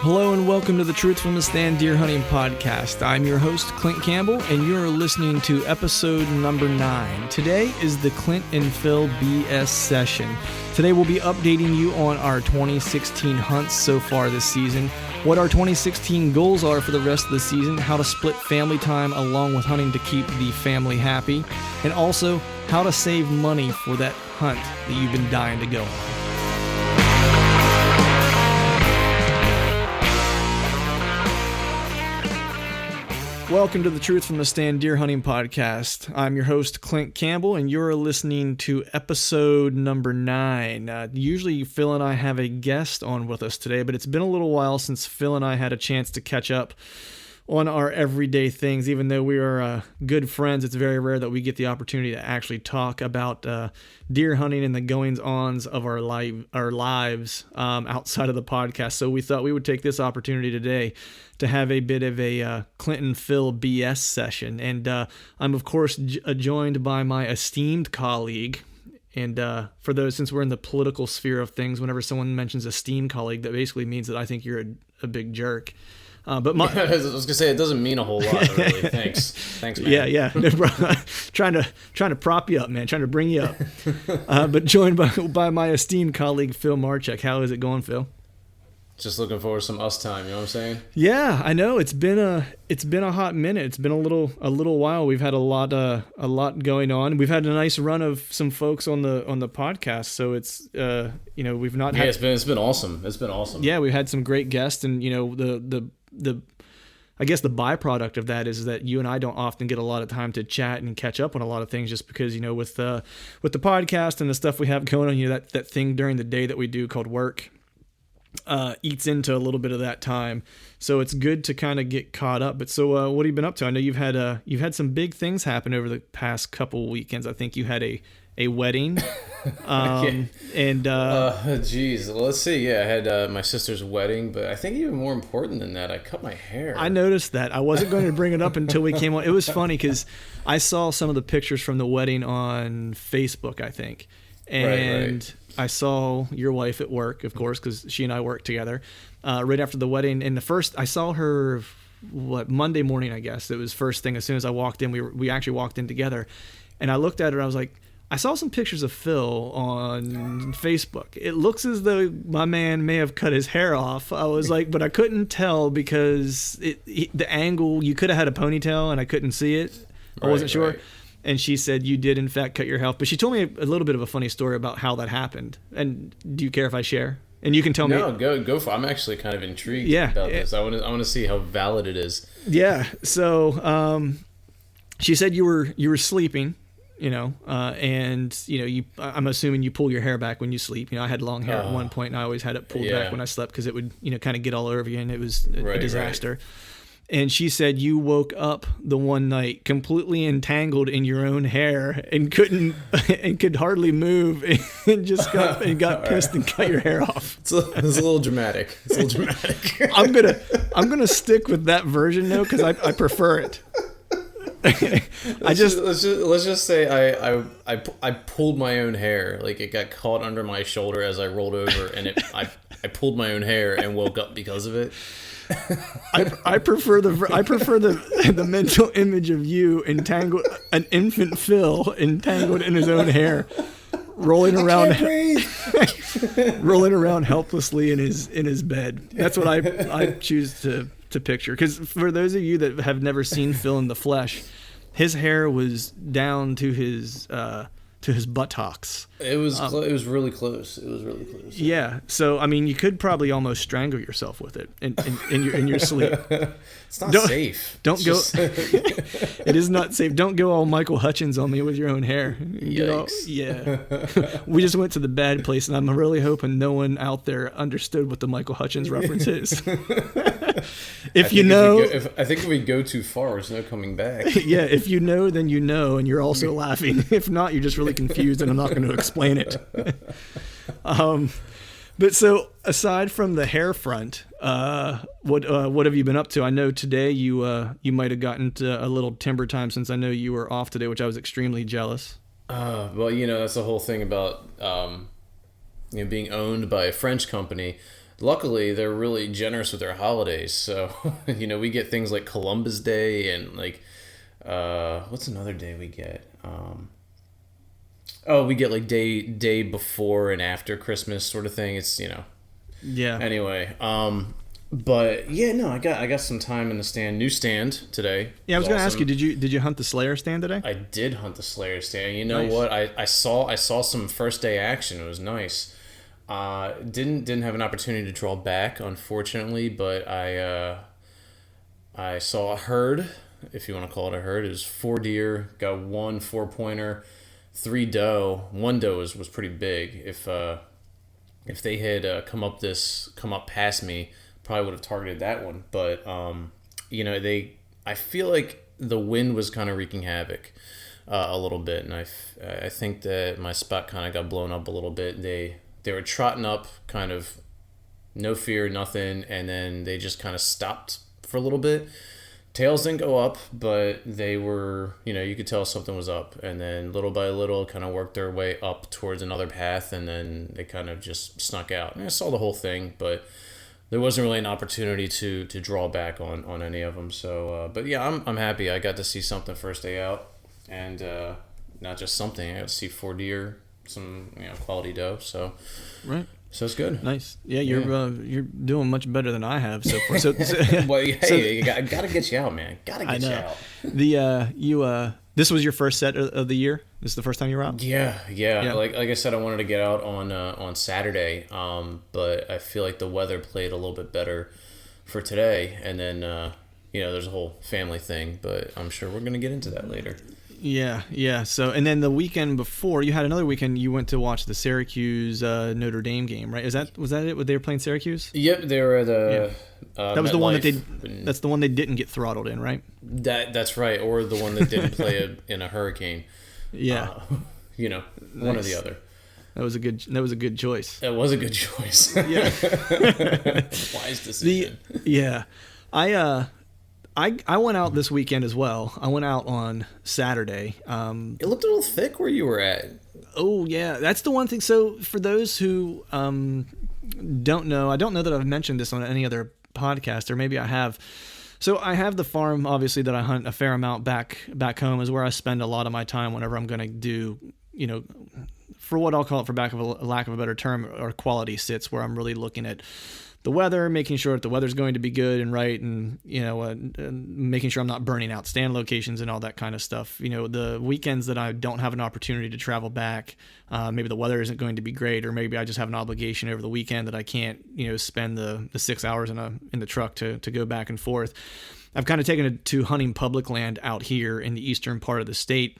Hello and welcome to the Truth from the Stand Deer Hunting Podcast. I'm your host, Clint Campbell, and you're listening to episode number 9. Today is the Clint and Phil BS session. Today we'll be updating you on our 2016 hunts so far this season, what our 2016 goals are for the rest of the season, how to split family time along with hunting to keep the family happy, and also how to save money for that hunt that you've been dying to go on. Welcome to the Truth from the Stand Deer Hunting Podcast. I'm your host, Clint Campbell, and you're listening to episode number 9. Usually Phil and I have a guest on with us today, but it's been a little while since Phil and I had a chance to catch up on our everyday things. Even though we are good friends, it's very rare that we get the opportunity to actually talk about deer hunting and the goings-ons of our lives outside of the podcast. So we thought we would take this opportunity today to have a bit of a Clint and Phil BS session. And I'm, of course, joined by my esteemed colleague. And for those, since we're in the political sphere of things, whenever someone mentions esteemed colleague, that basically means that I think you're a big jerk. But my, I was gonna say, it doesn't mean a whole lot, really. Thanks, man. Yeah. No, trying to prop you up, man. Trying to bring you up. But joined by my esteemed colleague Phil Marchek. How is it going, Phil? Just looking forward to some us time. You know what I'm saying? Yeah, I know. It's been a hot minute. It's been a little while. We've had a lot going on. We've had a nice run of some folks on the podcast. So it's we've not had. Yeah, it's been awesome. It's been awesome. Yeah, we've had some great guests, and I guess the byproduct of that is that you and I don't often get a lot of time to chat and catch up on a lot of things, just because with the podcast and the stuff we have going on, that thing during the day that we do called work eats into a little bit of that time. So it's good to kind of get caught up. But so what have you been up to? I know you've had some big things happen over the past couple weekends. I think you had a wedding. Geez, well, let's see. Yeah, I had my sister's wedding, but I think even more important than that, I cut my hair. I noticed that. I wasn't going to bring it up until we came on. It was funny because I saw some of the pictures from the wedding on Facebook, I think. And right. I saw your wife at work, of course, because she and I work together, right after the wedding. And I saw her, Monday morning, I guess. It was first thing. As soon as I walked in, we actually walked in together. And I looked at her, and I was like, I saw some pictures of Phil on Facebook. It looks as though my man may have cut his hair off. I was like, but I couldn't tell because the angle, you could have had a ponytail, and I couldn't see it. I wasn't sure. Right. And she said you did, in fact, cut your hair off. But she told me a little bit of a funny story about how that happened. And do you care if I share? And you can tell me. No, go for it. I'm actually kind of intrigued about this. I want to see how valid it is. Yeah. So she said you were sleeping, and I'm assuming you pull your hair back when you sleep. I had long hair at one point, and I always had it pulled back when I slept because it would kind of get all over you, and it was a disaster. Right. And she said you woke up the one night completely entangled in your own hair and could hardly move and just got pissed and cut your hair off. It's a little dramatic. I'm gonna stick with that version though, because I prefer it. Let's just say I pulled my own hair. Like, it got caught under my shoulder as I rolled over, and I pulled my own hair and woke up because of it. I prefer the mental image of you entangled, an infant Phil entangled in his own hair, rolling around helplessly in his bed. That's what I choose to picture. Because for those of you that have never seen Phil in the flesh, his hair was down to his buttocks. It was really close. It was really close. Yeah. So I mean, you could probably almost strangle yourself with it in your sleep. It's not safe. Don't go. It is not safe. Don't go all Michael Hutchins on me with your own hair. Yikes. We just went to the bad place, and I'm really hoping no one out there understood what the Michael Hutchins reference is. I think if we go too far, there's no coming back. Yeah, if you know, then you know, and you're also laughing. If not, you're just really confused, and I'm not going to explain it. But so aside from the hair front, what have you been up to? I know today you might have gotten to a little timber time, since I know you were off today, which I was extremely jealous. Well, that's the whole thing about being owned by a French company. luckily they're really generous with their holidays. So, we get things like Columbus Day and like, what's another day we get? We get like day before and after Christmas sort of thing. It's, Yeah. Anyway, but yeah, no, I got some time in the stand. New stand today. Yeah, I was going to ask you, did you hunt the Slayer stand today? I did hunt the Slayer stand. You know Nice. what? I saw some first day action. It was nice. Didn't have an opportunity to draw back, unfortunately, but I saw a herd, if you want to call it a herd. It was 4 deer, got 1 4-pointer, 3 doe. 1 doe was pretty big. If they had come up past me, probably would have targeted that one. But I feel like the wind was kind of wreaking havoc a little bit, and I think that my spot kind of got blown up a little bit. They were trotting up, kind of no fear, nothing, and then they just kind of stopped for a little bit. Tails didn't go up, but they were, you could tell something was up. And then little by little kind of worked their way up towards another path, and then they kind of just snuck out. And I saw the whole thing, but there wasn't really an opportunity to draw back on any of them. So, but yeah, I'm happy. I got to see something first day out, and not just something. I got to see 4 deer, some quality doe. So Right. So it's good. Nice. Yeah, you're doing much better than I have so far. So, well, hey, I gotta get you out, man. Gotta get you out. This was your first set of the year. This is the first time you were out. Yeah. Like I said, I wanted to get out on Saturday, but I feel like the weather played a little bit better for today. And then there's a whole family thing, but I'm sure we're gonna get into that later. Yeah. So, and then the weekend before, you had another weekend. You went to watch the Syracuse Notre Dame game, right? Was that it? They were playing Syracuse. Yep, they were at the. That was the one that's the one they didn't get throttled in, right? That's right, or the one that didn't play in a hurricane. Yeah. One or the other. That was a good choice. That was a good choice. Yeah. Wise decision. I went out this weekend as well. I went out on Saturday. It looked a little thick where you were at. Oh, yeah. That's the one thing. So for those who don't know, I don't know that I've mentioned this on any other podcast, or maybe I have. So I have the farm, obviously, that I hunt a fair amount back home, is where I spend a lot of my time whenever I'm going to do, for what I'll call it, for lack of a better term, or quality sits, where I'm really looking at the weather, making sure that the weather's going to be good and right, and making sure I'm not burning out stand locations and all that kind of stuff. The weekends that I don't have an opportunity to travel back, maybe the weather isn't going to be great, or maybe I just have an obligation over the weekend that I can't spend the 6 hours in the truck to go back and forth. I've kind of taken it to hunting public land out here in the eastern part of the state.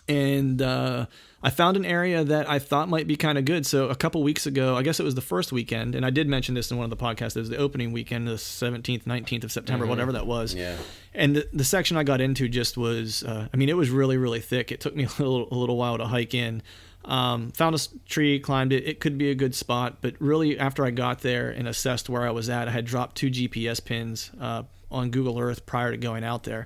And I found an area that I thought might be kind of good. So a couple weeks ago, I guess it was the firfirst weekend, and I did mention this in one of the podcasts, it was the opening weekend, the 17th, 19th of September, whatever that was. Yeah. And the section I got into just was, it was really, really thick. It took me a little while to hike in. Found a tree, climbed it. It could be a good spot, but really after I got there and assessed where I was at, I had dropped 2 GPS pins on Google Earth prior to going out there.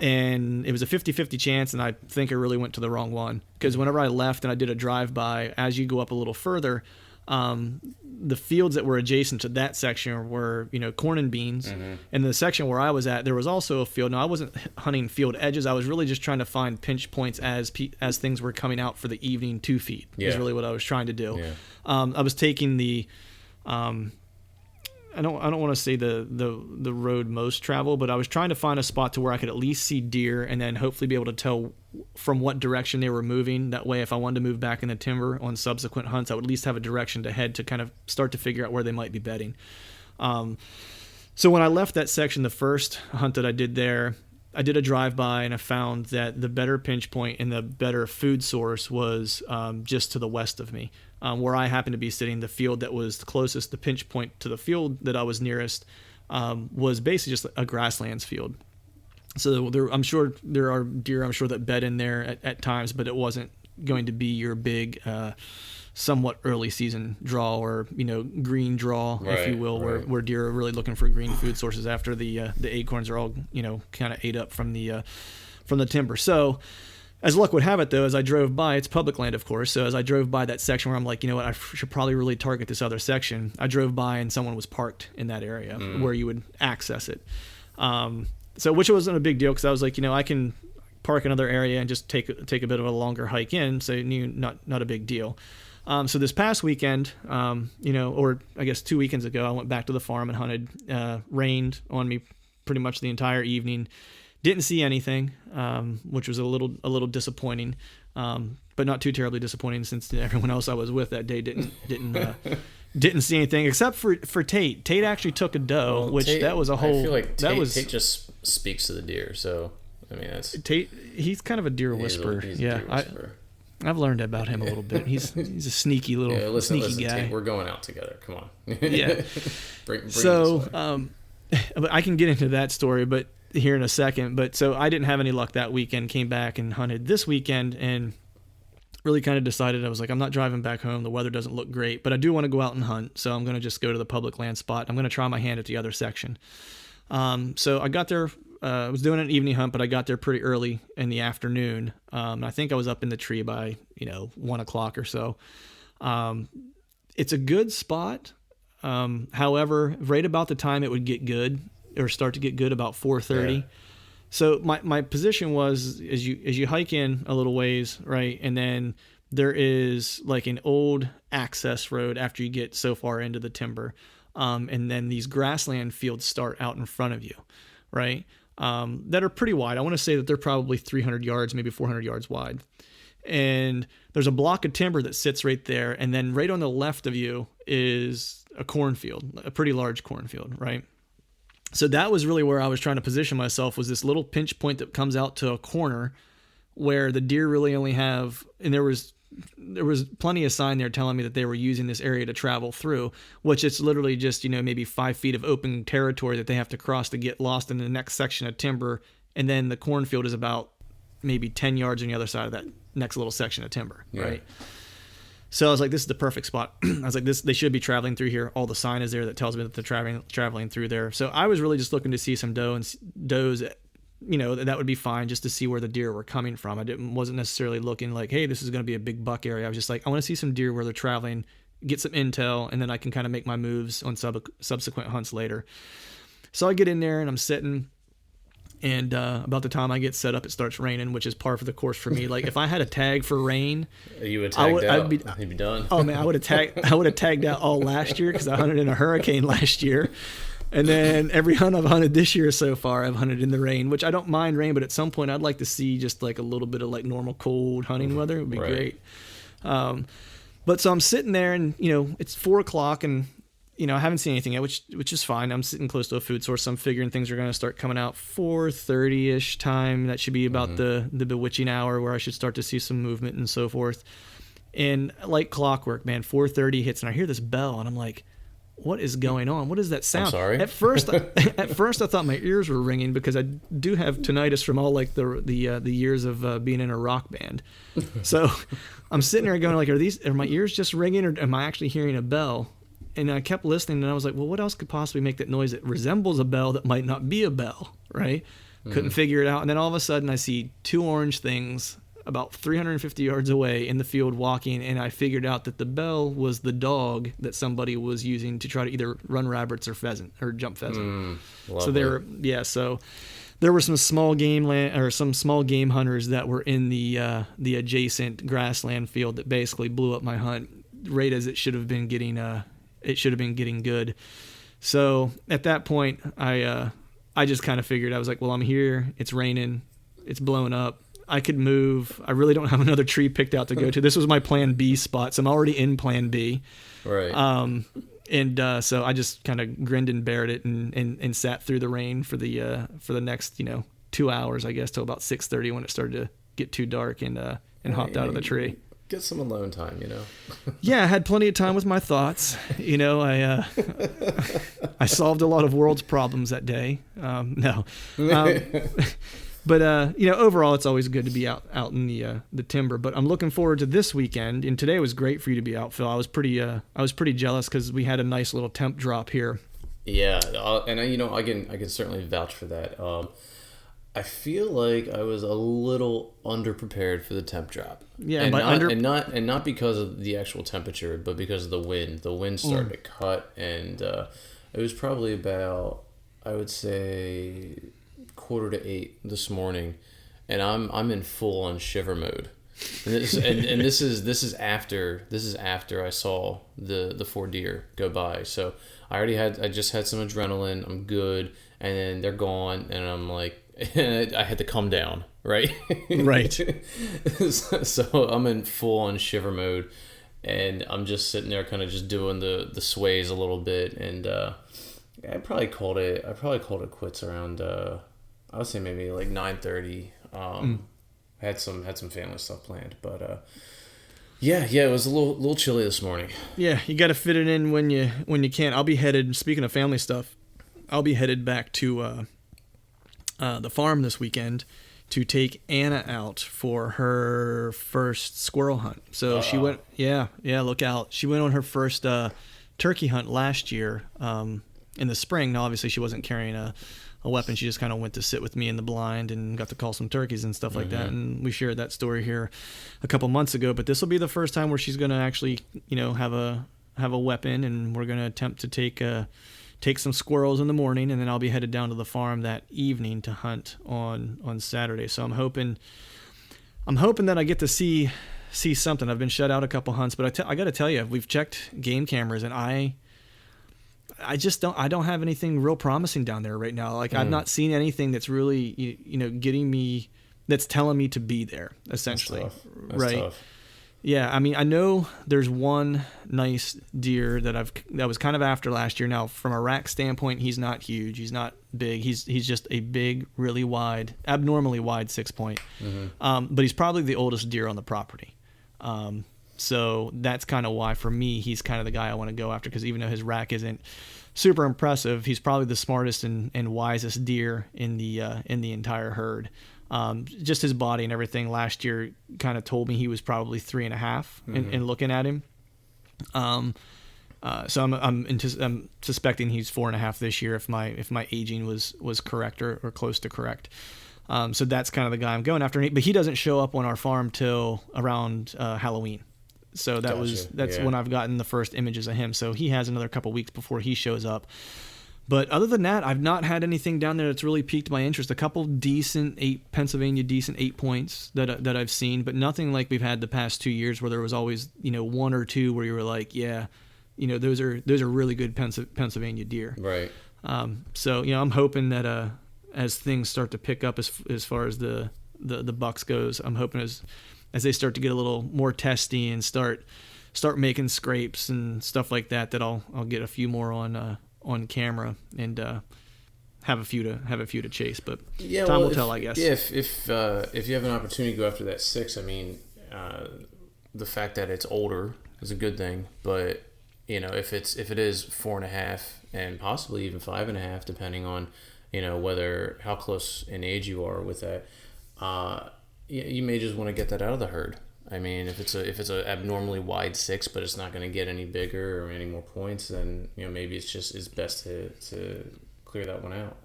And it was a 50-50 chance, and I think I really went to the wrong one. Because whenever I left and I did a drive-by, as you go up a little further, the fields that were adjacent to that section were, corn and beans. Mm-hmm. And the section where I was at, there was also a field. Now, I wasn't hunting field edges. I was really just trying to find pinch points as things were coming out for the evening to feed. Yeah. Is really what I was trying to do. Yeah. I was taking the... I don't want to say the road most travel, but I was trying to find a spot to where I could at least see deer, and then hopefully be able to tell from what direction they were moving. That way, if I wanted to move back in the timber on subsequent hunts, I would at least have a direction to head to kind of start to figure out where they might be bedding. So when I left that section, the first hunt that I did there, I did a drive-by, and I found that the better pinch point and the better food source was just to the west of me. Where I happened to be sitting, the field that was the closest, the pinch point to the field that I was nearest, was basically just a grasslands field. So I'm sure there are deer, that bed in there at times, but it wasn't going to be your big, somewhat early season draw, or green draw, if you will, where deer are really looking for green food sources after the acorns are all kind of ate up from the timber. So As luck would have it, though, as I drove by, it's public land, of course. So as I drove by that section where I'm like, you know what, I should probably really target this other section. I drove by and someone was parked in that area where you would access it. So which wasn't a big deal because I was like, you know, I can park another area and just take a bit of a longer hike in. So not a big deal. So this past weekend, you know, or I guess 2 weekends ago, I went back to the farm and hunted. Rained on me pretty much the entire evening. Didn't see anything, which was a little disappointing, but not too terribly disappointing since everyone else I was with that day didn't see anything except for Tate. Tate actually took a doe, which Tate, that was a whole. I feel like Tate just speaks to the deer. So I mean, that's Tate. He's kind of a deer whisperer. He's a deer whisperer. I've learned about him a little bit. He's a sneaky little sneaky guy. Tate, we're going out together. Come on. Yeah. bring so, but I can get into that story, but here in a second. But so I didn't have any luck that weekend. Came back and hunted this weekend, and really kind of decided I was like, I'm not driving back home. The weather doesn't look great, but I do want to go out and hunt. So I'm going to just go to the public land spot. I'm going to try my hand at the other section. So I got there. I was doing an evening hunt, but I got there pretty early in the afternoon. I think I was up in the tree by 1 o'clock or so. It's a good spot. However, right about the time it would get good or start to get good, about 4:30. Yeah. So my position was as you hike in a little ways, right, and then there is like an old access road after you get so far into the timber, and then these grassland fields start out in front of you, right, that are pretty wide. I want to say that they're probably 300 yards, maybe 400 yards wide. And there's a block of timber that sits right there, and then right on the left of you is a cornfield, a pretty large cornfield, right? So that was really where I was trying to position myself, was this little pinch point that comes out to a corner where the deer really only have, and there was plenty of sign there telling me that they were using this area to travel through, which it's literally just, maybe 5 feet of open territory that they have to cross to get lost in the next section of timber. And then the cornfield is about maybe 10 yards on the other side of that next little section of timber, right? So I was like, this is the perfect spot. I was like, they should be traveling through here. All the sign is there that tells me that they're traveling through there. So I was really just looking to see some does, that would be fine, just to see where the deer were coming from. Wasn't necessarily looking like, hey, this is going to be a big buck area. I was just like, I want to see some deer where they're traveling, get some intel, and then I can kind of make my moves on subsequent hunts later. So I get in there and I'm sitting. And about the time I get set up, it starts raining, which is par for the course for me. Like if I had a tag for rain, you would tag out. You'd be done. Oh man, I would have tagged out all last year because I hunted in a hurricane last year, and then every hunt I've hunted this year so far, I've hunted in the rain, which I don't mind rain, but at some point I'd like to see just like a little bit of like normal cold hunting weather. It would be great. But so I'm sitting there, and it's 4 o'clock, and I haven't seen anything yet, which is fine. I'm sitting close to a food source, so I'm figuring things are going to start coming out 4:30-ish time. That should be about the bewitching hour where I should start to see some movement and so forth. And like clockwork, man, 4:30 hits, and I hear this bell, and I'm like, what is going on? What is that sound? I'm sorry. At first I thought my ears were ringing because I do have tinnitus from all like the years of being in a rock band. So I'm sitting there going like, are my ears just ringing, or am I actually hearing a bell? And I kept listening, and I was like, well, what else could possibly make that noise that resembles a bell that might not be a bell, right? Couldn't figure it out. And then all of a sudden I see 2 orange things about 350 yards away in the field walking, and I figured out that the bell was the dog that somebody was using to try to either run rabbits or pheasant or jump pheasant. So there were some small game hunters that were in the adjacent grassland field that basically blew up my hunt right as it should have been getting good. So at that point, I just kind of figured, I was like, well, I'm here. It's raining. It's blowing up. I could move. I really don't have another tree picked out to go to. This was my plan B spot. So I'm already in plan B. Right. So I just kind of grinned and bared it and sat through the rain for the next, 2 hours, I guess, till about 6:30 when it started to get too dark, and hopped out of the tree. Get some alone time, Yeah, I had plenty of time with my thoughts. I solved a lot of world's problems that day. But overall, it's always good to be out in the timber. But I'm looking forward to this weekend. And today was great for you to be out, Phil. I was pretty jealous because we had a nice little temp drop here. Yeah, and I can certainly vouch for that. I feel like I was a little underprepared for the temp job. Yeah, and but not because of the actual temperature, but because of the wind. The wind started to cut, and it was probably about, I would say, 7:45 this morning, and I'm in full on shiver mode. And this is after I saw the 4 deer go by. So I just had some adrenaline. I'm good, and then they're gone, and I'm like, I had to come down, right? Right. So I'm in full on shiver mode, and I'm just sitting there, kind of just doing the sways a little bit, and I probably called it quits around I would say maybe like 9:30. Had some family stuff planned, but yeah, it was a little chilly this morning. Yeah, you got to fit it in when you can. I'll be headed. Speaking of family stuff, I'll be headed back to the farm this weekend to take Anna out for her first squirrel hunt. So she went. Yeah, look out. She went on her first turkey hunt last year in the spring. Now, obviously, she wasn't carrying a weapon. She just kind of went to sit with me in the blind and got to call some turkeys and stuff like that. And we shared that story here a couple months ago. But this will be the first time where she's going to actually, have a weapon, and we're going to attempt to take some squirrels in the morning, and then I'll be headed down to the farm that evening to hunt on Saturday. So I'm hoping that I get to see something. I've been shut out a couple hunts, but I got to tell you, we've checked game cameras, and I don't have anything real promising down there right now. Like I've not seen anything that's really, getting me, that's telling me to be there, essentially. That's tough. Yeah. I mean, I know there's one nice deer that was kind of after last year. Now from a rack standpoint, he's not huge. He's not big. He's just a big, really wide, abnormally wide 6 point. But he's probably the oldest deer on the property. So that's kind of why, for me, he's kind of the guy I want to go after, because even though his rack isn't super impressive, he's probably the smartest and wisest deer in the entire herd. Just his body and everything last year kind of told me he was probably 3.5 in looking at him. So I'm suspecting he's 4.5 this year if my aging was correct or close to correct. So that's kind of the guy I'm going after. But he doesn't show up on our farm till around Halloween. So that's when I've gotten the first images of him. So he has another couple weeks before he shows up. But other than that, I've not had anything down there that's really piqued my interest. A couple Pennsylvania decent 8 points that I've seen, but nothing like we've had the past 2 years where there was always, one or two where you were like, yeah, those are really good Pennsylvania deer. Right. So I'm hoping that as things start to pick up as far as the bucks goes, I'm hoping as they start to get a little more testy and start making scrapes and stuff like that, I'll get a few more on camera and have a few to chase. But time will tell, I guess. Yeah, if you have an opportunity to go after that 6, I mean, the fact that it's older is a good thing. But if it is 4.5 and possibly even 5.5, depending on how close in age you are with that. You may just want to get that out of the herd. I mean, if it's a abnormally wide 6, but it's not going to get any bigger or any more points, then maybe it's best to clear that one out.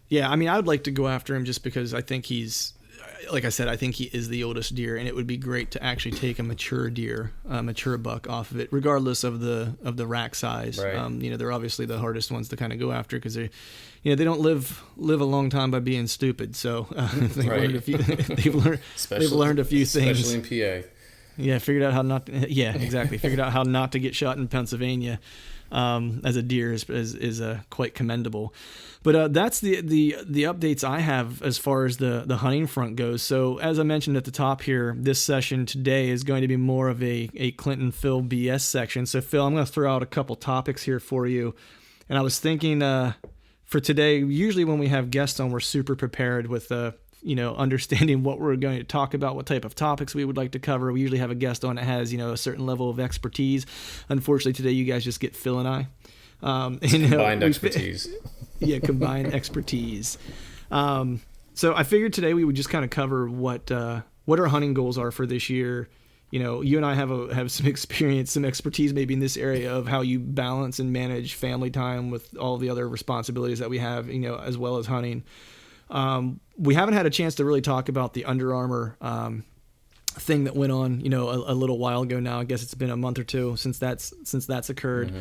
Yeah, I mean, I would like to go after him just because I think he's, like I said, I think he is the oldest deer, and it would be great to actually take a mature deer, a mature buck off of it, regardless of the rack size. Right. They're obviously the hardest ones to kind of go after because they don't live a long time by being stupid. So they've learned a few things, especially in PA. Yeah, figured out how not. Yeah, exactly. Figured out how not to get shot in Pennsylvania as a deer is quite commendable. But that's the updates I have as far as the hunting front goes. So as I mentioned at the top here, this session today is going to be more of a Clinton Phil BS section. So Phil, I'm going to throw out a couple topics here for you. And I was thinking for today, usually when we have guests on, we're super prepared with understanding what we're going to talk about, what type of topics we would like to cover. We usually have a guest on that has, a certain level of expertise. Unfortunately, today you guys just get Phil and I. Combined expertise. Yeah, combined expertise. So I figured today we would just kind of cover what our hunting goals are for this year. You and I have some experience, some expertise maybe in this area of how you balance and manage family time with all the other responsibilities that we have, as well as hunting. We haven't had a chance to really talk about the Under Armour thing that went on, a little while ago now. I guess it's been a month or two since that's occurred.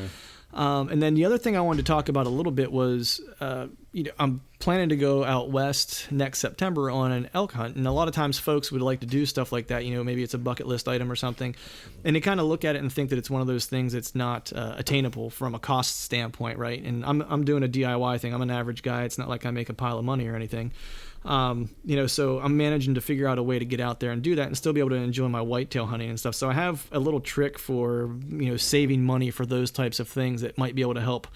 And then the other thing I wanted to talk about a little bit was, I'm planning to go out west next September on an elk hunt. And a lot of times folks would like to do stuff like that. Maybe it's a bucket list item or something. And they kind of look at it and think that it's one of those things that's not attainable from a cost standpoint, right? And I'm doing a DIY thing. I'm an average guy. It's not like I make a pile of money or anything. So I'm managing to figure out a way to get out there and do that and still be able to enjoy my whitetail hunting and stuff. So I have a little trick for, saving money for those types of things that might be able to help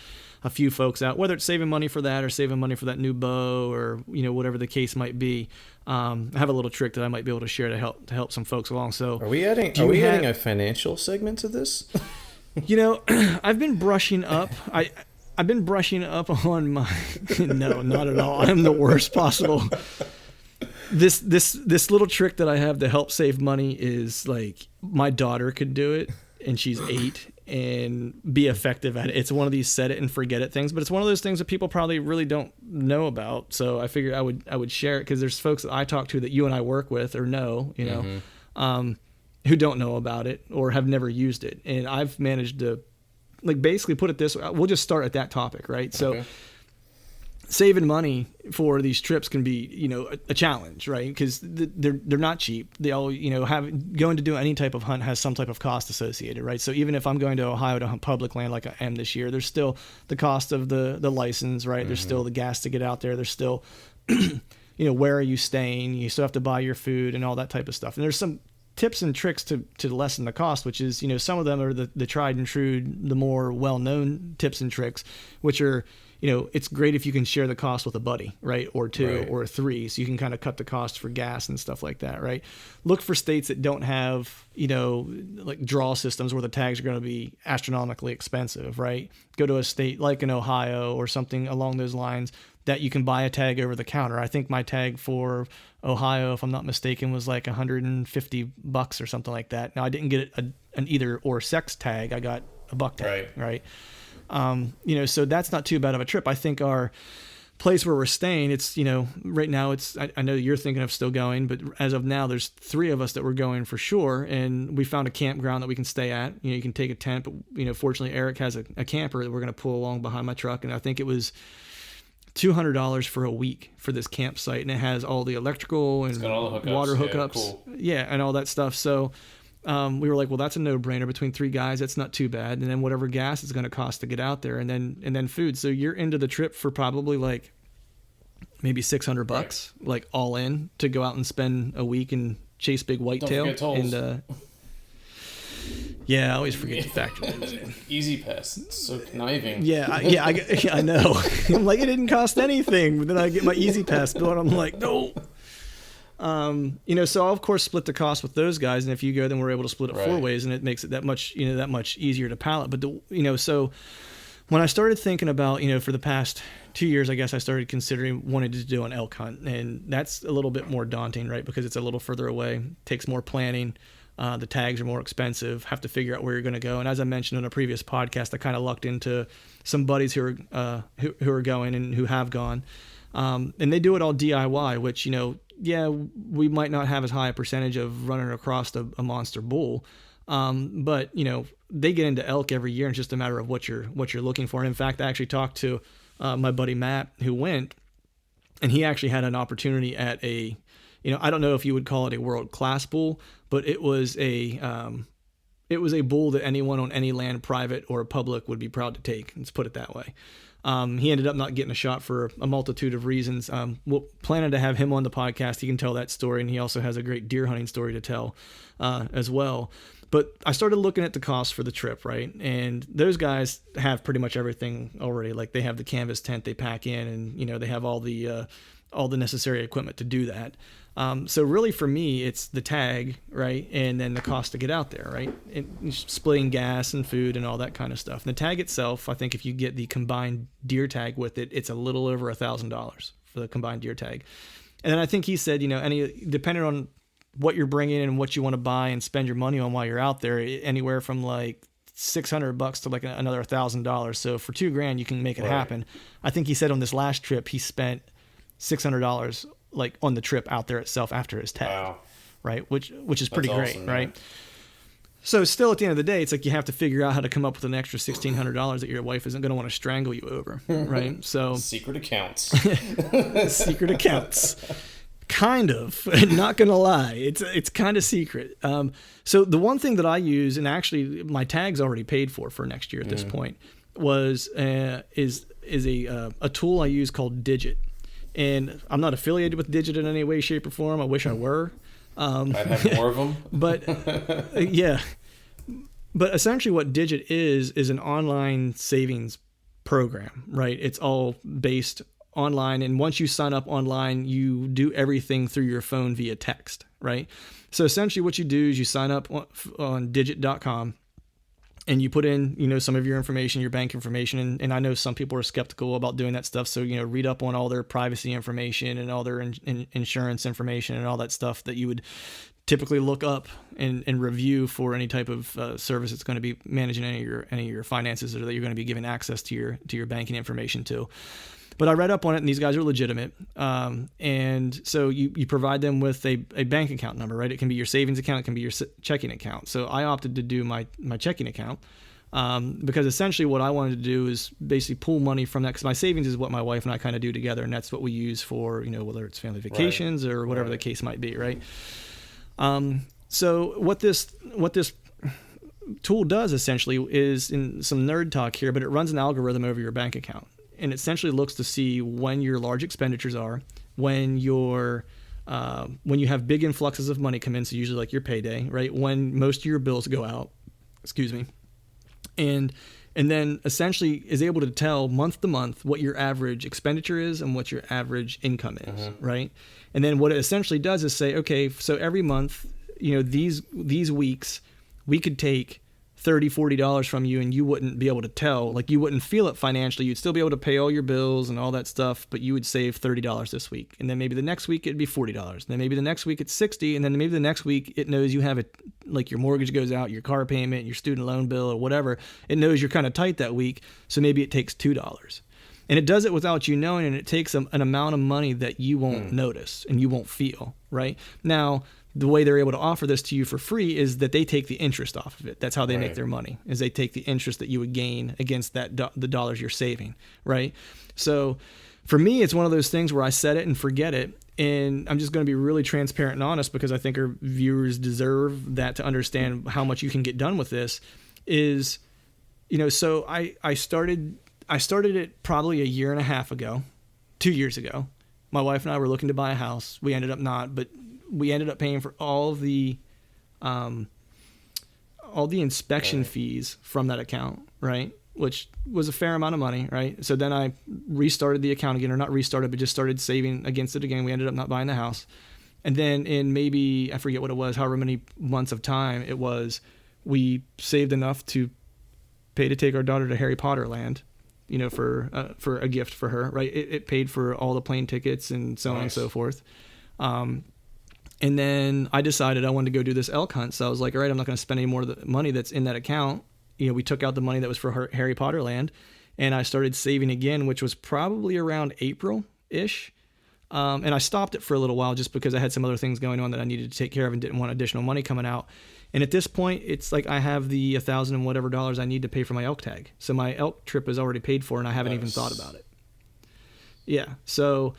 a few folks out, whether it's saving money for that or saving money for that new bow or, whatever the case might be. I have a little trick that I might be able to share to help some folks along. So are we adding a financial segment to this? I've been brushing up. I've been brushing up on my. No, not at all. I'm the worst possible. This little trick that I have to help save money is like my daughter could do it, and she's 8 and be effective at it. It's one of these set it and forget it things, but it's one of those things that people probably really don't know about. So I figured I would share it because there's folks that I talk to that you and I work with or know, who don't know about it or have never used it, and I've managed to. Like basically put it this way, we'll just start at that topic, right? So saving money for these trips can be, a challenge, right? Because they're not cheap. They all, going to do any type of hunt has some type of cost associated, right? So even if I'm going to Ohio to hunt public land like I am this year, there's still the cost of the license, right? There's still the gas to get out there. There's still, where are you staying? You still have to buy your food and all that type of stuff. And there's some tips and tricks to lessen the cost, which is, some of them are the tried and true, the more well-known tips and tricks, which are, it's great if you can share the cost with a buddy, right? Or 2 or 3. So you can kind of cut the cost for gas and stuff like that, right? Look for states that don't have, like draw systems where the tags are going to be astronomically expensive, right? Go to a state like in Ohio or something along those lines that you can buy a tag over the counter. I think my tag for Ohio, if I'm not mistaken, was like $150 or something like that. Now I didn't get an either or sex tag. I got a buck tag, right? So that's not too bad of a trip. I think our place where we're staying, it's, right now I know you're thinking of still going, but as of now, there's 3 of us that we're going for sure. And we found a campground that we can stay at. You can take a tent, but, fortunately Eric has a camper that we're going to pull along behind my truck. And I think it was $200 for a week for this campsite, and it has all the electrical and all the water hookups, and all that stuff. So we were like, well, that's a no-brainer between 3 guys. That's not too bad. And then whatever gas is going to cost to get out there, and then food. So you're into the trip for probably like maybe $600, like all in, to go out and spend a week and chase big whitetail. Don't forget tolls. And I always forget to factor those in. Easy Pass. It's so conniving. I know. I'm like, it didn't cost anything. But then I get my Easy Pass bill, and I'm like, no. So I'll of course split the cost with those guys, and if you go, then we're able to split it 4 ways, and it makes it that much easier to pallet. But so when I started thinking about, for the past 2 years, I guess I started considering wanting to do an elk hunt, and that's a little bit more daunting, right? Because it's a little further away, takes more planning. The tags are more expensive, have to figure out where you're going to go. And as I mentioned in a previous podcast, I kind of lucked into some buddies who are going and who have gone. And they do it all DIY, which, we might not have as high a percentage of running across a monster bull. But they get into elk every year, and it's just a matter of what you're looking for. And in fact, I actually talked to my buddy Matt, who went, and he actually had an opportunity at a, I don't know if you would call it a world-class bull, but it was a bull that anyone on any land, private or public, would be proud to take. Let's put it that way. He ended up not getting a shot for a multitude of reasons. We're planning to have him on the podcast. He can tell that story, and he also has a great deer hunting story to tell as well. But I started looking at the cost for the trip, right? And those guys have pretty much everything already. Like, they have the canvas tent they pack in, and they have all the necessary equipment to do that. So really for me, it's the tag, right? And then the cost to get out there, right? And splitting gas and food and all that kind of stuff. And the tag itself, I think if you get the combined deer tag with it, it's a little over $1,000 for the combined deer tag. And then I think he said, depending on what you're bringing and what you want to buy and spend your money on while you're out there, anywhere from like $600 to like another $1,000. So for $2,000, you can make it happen. I think he said on this last trip, he spent $600 like on the trip out there itself after his tag. Wow. Right. Which is pretty great. Awesome, right. Man. So still at the end of the day, it's like you have to figure out how to come up with an extra $1,600 that your wife isn't going to want to strangle you over. Right. So secret accounts. Secret accounts. Kind of, not gonna lie, it's kind of secret. So the one thing that I use, and actually my tag's already paid for next year at this point, is a tool I use called Digit, and I'm not affiliated with Digit in any way, shape, or form. I wish I were. I'd have more of them. But yeah, but essentially what Digit is an online savings program, right? It's all based online, and once you sign up online, you do everything through your phone via text, right? So essentially what you do is you sign up on digit.com and you put in, some of your information, your bank information, and I know some people are skeptical about doing that stuff, so read up on all their privacy information and all their insurance information and all that stuff that you would typically look up and review for any type of service that's going to be managing any of your finances, or that you're going to be giving access to your banking information to. But I read up on it, and these guys are legitimate. And so you provide them with a bank account number, right? It can be your savings account. It can be your checking account. So I opted to do my checking account because essentially what I wanted to do is basically pull money from that, because my savings is what my wife and I kind of do together, and that's what we use for, whether it's family vacations or whatever the case might be, right? So what this tool does essentially is, in some nerd talk here, but it runs an algorithm over your bank account. And it essentially looks to see when your large expenditures are, when you have big influxes of money come in, so usually like your payday, right? When most of your bills go out, and then essentially is able to tell month to month what your average expenditure is and what your average income is, right? And then what it essentially does is say, okay, so every month, these weeks, we could take $30-$40 from you, and you wouldn't be able to tell, like you wouldn't feel it financially. You'd still be able to pay all your bills and all that stuff, but you would save $30 this week. And then maybe the next week it'd be $40. And then maybe the next week it's $60. And then maybe the next week it knows you have it, like your mortgage goes out, your car payment, your student loan bill, or whatever. It knows you're kind of tight that week. So maybe it takes $2. And it does it without you knowing, and it takes an amount of money that you won't notice and you won't feel, right? Now, the way they're able to offer this to you for free is that they take the interest off of it. That's how they make their money, is they take the interest that you would gain against that the dollars you're saving, right? So for me, it's one of those things where I set it and forget it. And I'm just going to be really transparent and honest, because I think our viewers deserve that, to understand how much you can get done with this. Is, so I started it probably a year and a half ago, 2 years ago. My wife and I were looking to buy a house. We ended up not, but we ended up paying for all the inspection fees from that account, right? Which was a fair amount of money, right? So then I restarted the account again, or not restarted, but just started saving against it again. We ended up not buying the house. And then in maybe, I forget what it was, however many months of time it was, we saved enough to pay to take our daughter to Harry Potter Land, for a gift for her, right? It paid for all the plane tickets and so on and so forth. And then I decided I wanted to go do this elk hunt. So I was like, all right, I'm not going to spend any more of the money that's in that account. We took out the money that was for Harry Potter Land, and I started saving again, which was probably around April-ish. And I stopped it for a little while just because I had some other things going on that I needed to take care of and didn't want additional money coming out. And at this point, it's like I have the $1,000 and whatever dollars I need to pay for my elk tag. So my elk trip is already paid for, and I haven't even thought about it. Yeah. So,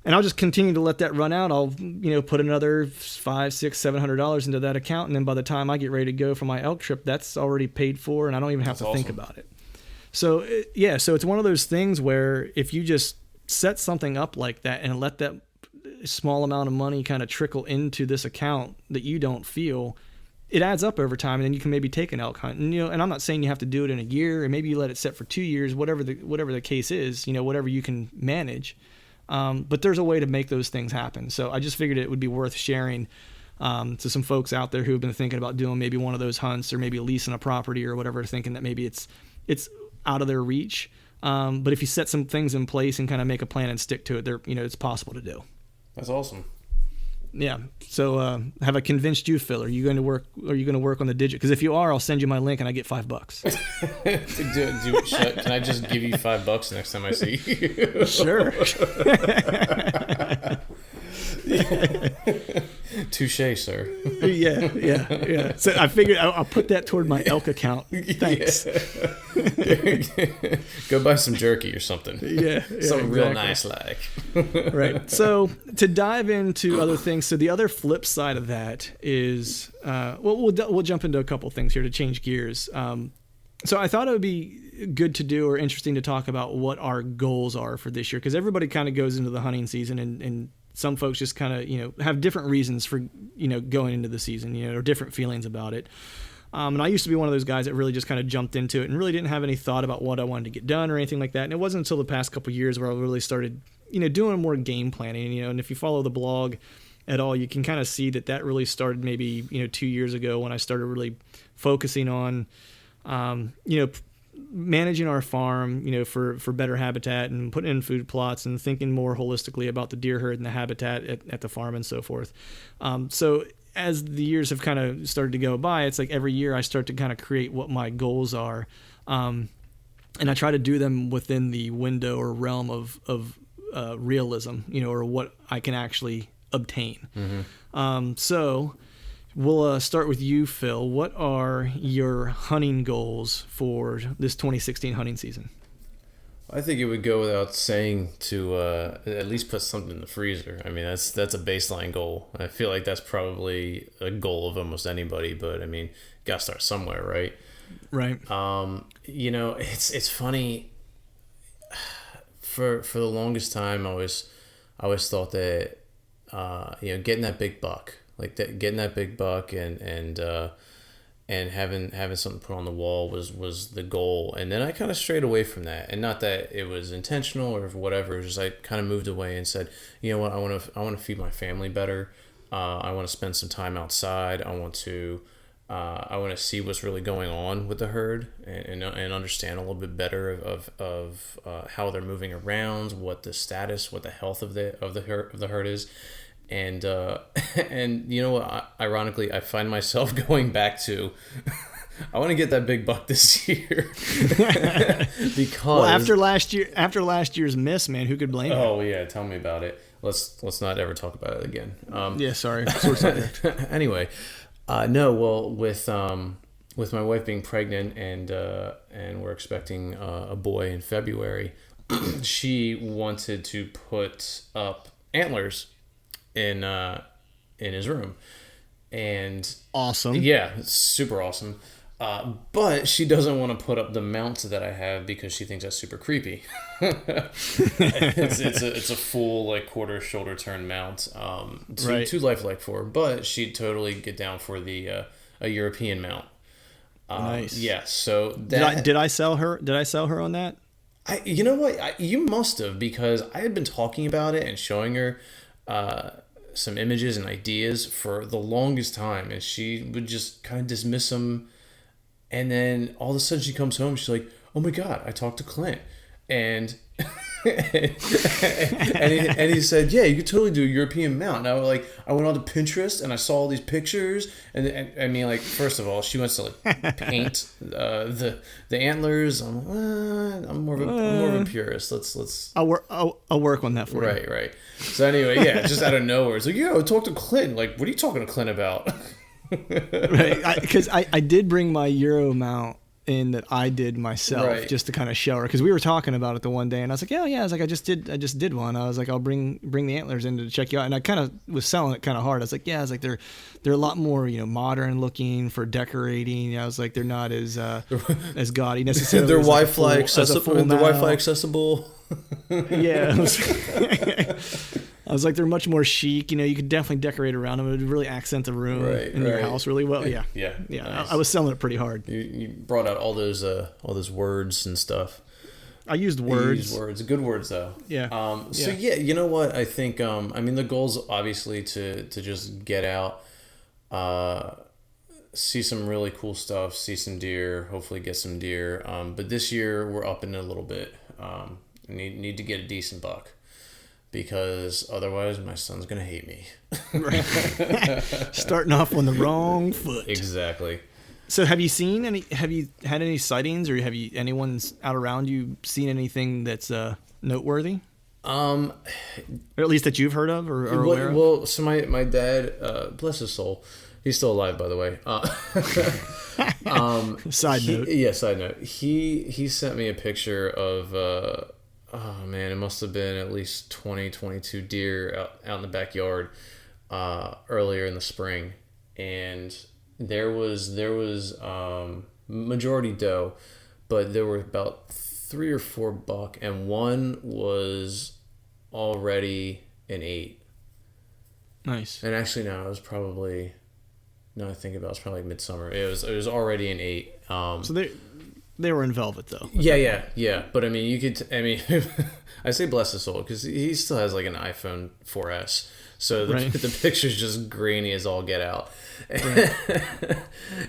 and I'll just continue to let that run out. I'll, put another $500, $600, $700 into that account. And then by the time I get ready to go for my elk trip, that's already paid for, and I don't even have to think about it. So so it's one of those things where if you just set something up like that and let that small amount of money kind of trickle into this account that you don't feel, it adds up over time, and then you can maybe take an elk hunt. And and I'm not saying you have to do it in a year, or maybe you let it set for 2 years, whatever the case is, whatever you can manage. But there's a way to make those things happen. So I just figured it would be worth sharing to some folks out there who have been thinking about doing maybe one of those hunts, or maybe leasing a property or whatever, thinking that maybe it's out of their reach. But if you set some things in place and kind of make a plan and stick to it, it's possible to do. That's awesome. Yeah. So have I convinced you, Phil? Are you going to work on the digit? Because if you are, I'll send you my link and I get $5. Can I just give you $5 next time I see you? Sure. Touche, sir. Yeah. So I figured I'll put that toward my Elk account. Thanks. Go buy some jerky or something. Yeah, something real nice like. Right. So to dive into other things, so the other flip side of that is, we'll jump into a couple things here to change gears. So I thought it would be good to do or interesting to talk about what our goals are for this year, because everybody kind of goes into the hunting season and some folks just kind of, have different reasons for, going into the season, or different feelings about it. And I used to be one of those guys that really just kind of jumped into it and really didn't have any thought about what I wanted to get done or anything like that. And it wasn't until the past couple of years where I really started, doing more game planning, and if you follow the blog at all, you can kind of see that really started maybe, 2 years ago when I started really focusing on, managing our farm, for better habitat and putting in food plots and thinking more holistically about the deer herd and the habitat at the farm and so forth. So as the years have kind of started to go by, it's like every year I start to kind of create what my goals are. And I try to do them within the window or realm of realism, or what I can actually obtain. Mm-hmm. So we'll start with you, Phil. What are your hunting goals for this 2016 hunting season? I think it would go without saying to at least put something in the freezer. I mean, that's a baseline goal. I feel like that's probably a goal of almost anybody, but I mean, gotta start somewhere, right? Right. It's funny. For the longest time, I always thought that getting that big buck, getting that big buck and having something put on the wall was the goal. And then I kind of strayed away from that, and not that it was intentional or whatever. It was just I kind of moved away and said, you know what, I want to feed my family better. I want to spend some time outside. I want to see what's really going on with the herd and understand a little bit better of how they're moving around, what the status, what the health of the herd is. And you know what? Ironically, I find myself going back to, I want to get that big buck this year because after last year's miss, man, who could blame you? Oh yeah, tell me about it. Let's not ever talk about it again. Sorry. Anyway, with my wife being pregnant and we're expecting a boy in February, she wanted to put up antlers in his room, and awesome. Yeah, super awesome. But she doesn't want to put up the mount that I have because she thinks that's super creepy. it's a full quarter shoulder turn mount. Too lifelike for her, but she'd totally get down for the a European mount. Nice. Yeah. So did I sell her? Did I sell her on that? You know what? You must have, because I had been talking about it and showing her some images and ideas for the longest time, and she would just kind of dismiss them. And then all of a sudden she comes home, she's like, oh my God, I talked to Clint. And and he said, yeah, you could totally do a European mount. And I went on to Pinterest and I saw all these pictures. And I mean, first of all, she wants to paint the antlers. I'm more of a purist. I'll work on that for you. Right. So anyway, yeah, just out of nowhere, it's like, yeah, I talked to Clint. What are you talking to Clint about? Right, because I did bring my Euro mount in that I did myself, just to kind of show her, because we were talking about it the one day, and I was like, yeah, I was like, I just did one. I was like, I'll bring the antlers in to check you out, and I kind of was selling it kind of hard. I was like, I was like, they're a lot more modern looking for decorating. I was like, they're not as gaudy necessarily. They're Wi-Fi accessible. They're Wi-Fi accessible. Yeah. I was like, they're much more chic. You could definitely decorate around them. It would really accent the room in your house really well. Yeah. Nice. I was selling it pretty hard. You brought out all those words and stuff. I used words. You used words. Good words, though. Yeah. So, you know what? I think, the goal's obviously to just get out, see some really cool stuff, see some deer, hopefully get some deer. But this year, we're upping it a little bit. Need to get a decent buck. because otherwise my son's gonna hate me. Starting off on the wrong foot. Exactly. So have you had any sightings, or have anyone's out around you seen anything that's noteworthy? Or at least that you've heard of or aware of? Well, so my dad, bless his soul, he's still alive, by the way. Side note. Yeah, side note. He sent me a picture of, oh man, it must have been at least 22 deer out in the backyard earlier in the spring. And there was majority doe, but there were about 3 or 4 buck, and one was already an 8. Nice. And actually, no, it was probably. No, I think about it, was probably like midsummer. It was already an 8. So they were in velvet though. Yeah. But I mean, you could. I say bless his soul because he still has like an iPhone 4S, so the picture's just grainy as all get out. Right.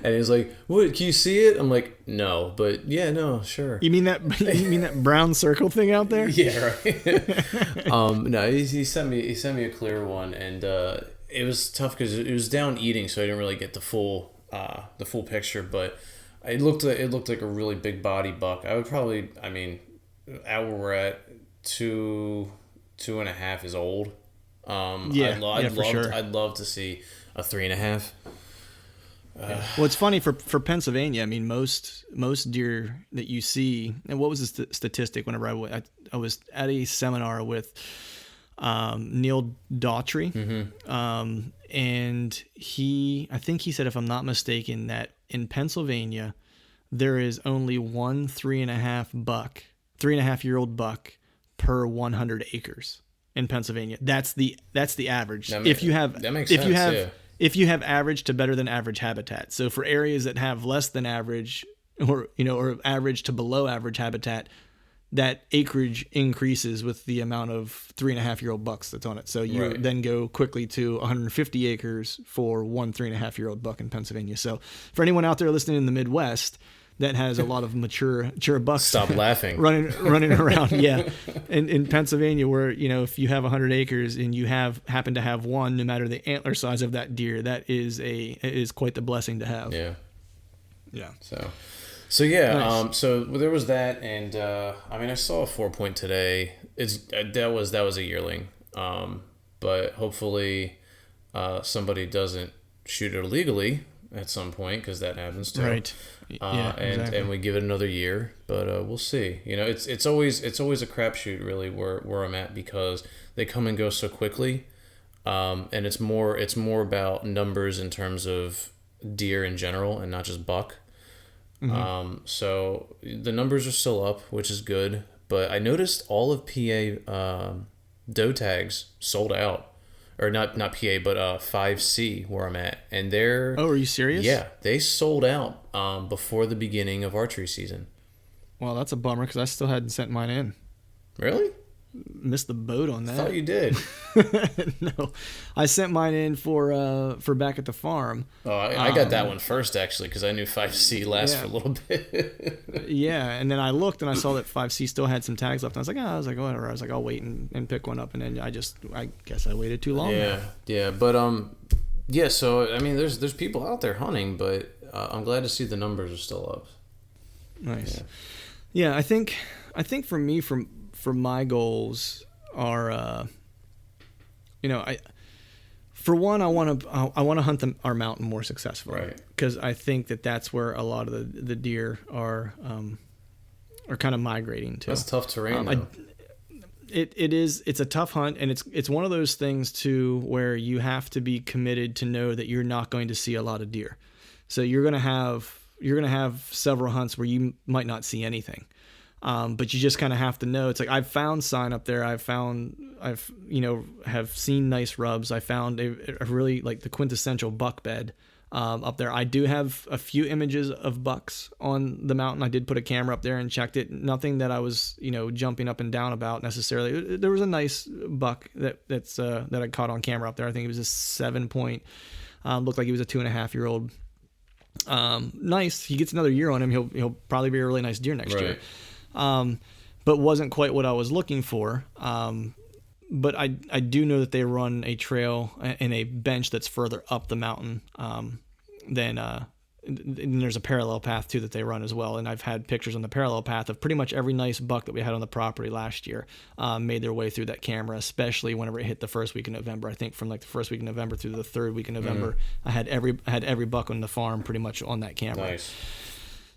And he's like, "What? Can you see it?" I'm like, "No, but yeah, no, sure." You mean that brown circle thing out there? Yeah, right. No, he sent me a clear one, and it was tough because it was down eating, so I didn't really get the full picture. But it looked like a really big body buck. I would probably, I mean, out where we're at, 2.5 is old. I'd love to see a 3.5. Well, it's funny for Pennsylvania. I mean, most deer that you see, and what was the statistic? Whenever I was at a seminar with Neil Daughtry, and I think he said, if I'm not mistaken, that in Pennsylvania there is only one 3.5-year-old buck per 100 acres in Pennsylvania. That's the average. If you have average to better than average habitat. So for areas that have less than average, or average to below average habitat, that acreage increases with the amount of 3.5-year-old bucks that's on it. So you then go quickly to 150 acres for one 3.5-year-old buck in Pennsylvania. So for anyone out there listening in the Midwest that has a lot of mature bucks, stop laughing, running around. Yeah. In Pennsylvania, where, if you have 100 acres and you happen to have one, no matter the antler size of that deer, that is quite the blessing to have. Yeah. Yeah. So yeah, nice. So there was that, and I mean, I saw a 4-point today. That was a yearling, but hopefully somebody doesn't shoot it illegally at some point, because that happens too. Right. Exactly. And we give it another year, but we'll see. It's always a crapshoot really where I'm at, because they come and go so quickly, and it's more about numbers in terms of deer in general and not just buck. So the numbers are still up, which is good, but I noticed all of PA doe tags sold out, or not PA, but 5C where I'm at, and they're... Oh, are you serious? Yeah, they sold out before the beginning of archery season. Well, that's a bummer, because I still hadn't sent mine in. Really? Missed the boat on that. I thought you did. No, I sent mine in for back at the farm. Oh, I got that one first, actually, because I knew 5C lasts for a little bit. Yeah, and then I looked and I saw that 5C still had some tags left. And I was like, whatever. I was like, I'll wait and pick one up. And then I guess I waited too long. Yeah, but yeah. So I mean, there's people out there hunting, but I'm glad to see the numbers are still up. Nice. Yeah, I think for me, for my goals are, I want to hunt our mountain more successfully, right? Because I think that's where a lot of the deer are kind of migrating to. That's tough terrain, though. It's a tough hunt, and it's one of those things too where you have to be committed to know that you're not going to see a lot of deer. So you're gonna have several hunts where you might not see anything. But you just kind of have to know. It's like, I've found sign up there. Have seen nice rubs. I found a really, like, the quintessential buck bed up there. I do have a few images of bucks on the mountain. I did put a camera up there and checked it. Nothing that I was, jumping up and down about necessarily. There was a nice buck that I caught on camera up there. I think it was a 7-point. Looked like he was a 2.5-year-old. Nice. He gets another year on him. He'll probably be a really nice deer next year. But wasn't quite what I was looking for. But I do know that they run a trail and a bench that's further up the mountain than and there's a parallel path too that they run as well. And I've had pictures on the parallel path of pretty much every nice buck that we had on the property last year made their way through that camera, especially whenever it hit the first week of November. I think from like the first week of November through the third week of November, I had every buck on the farm pretty much on that camera. Nice.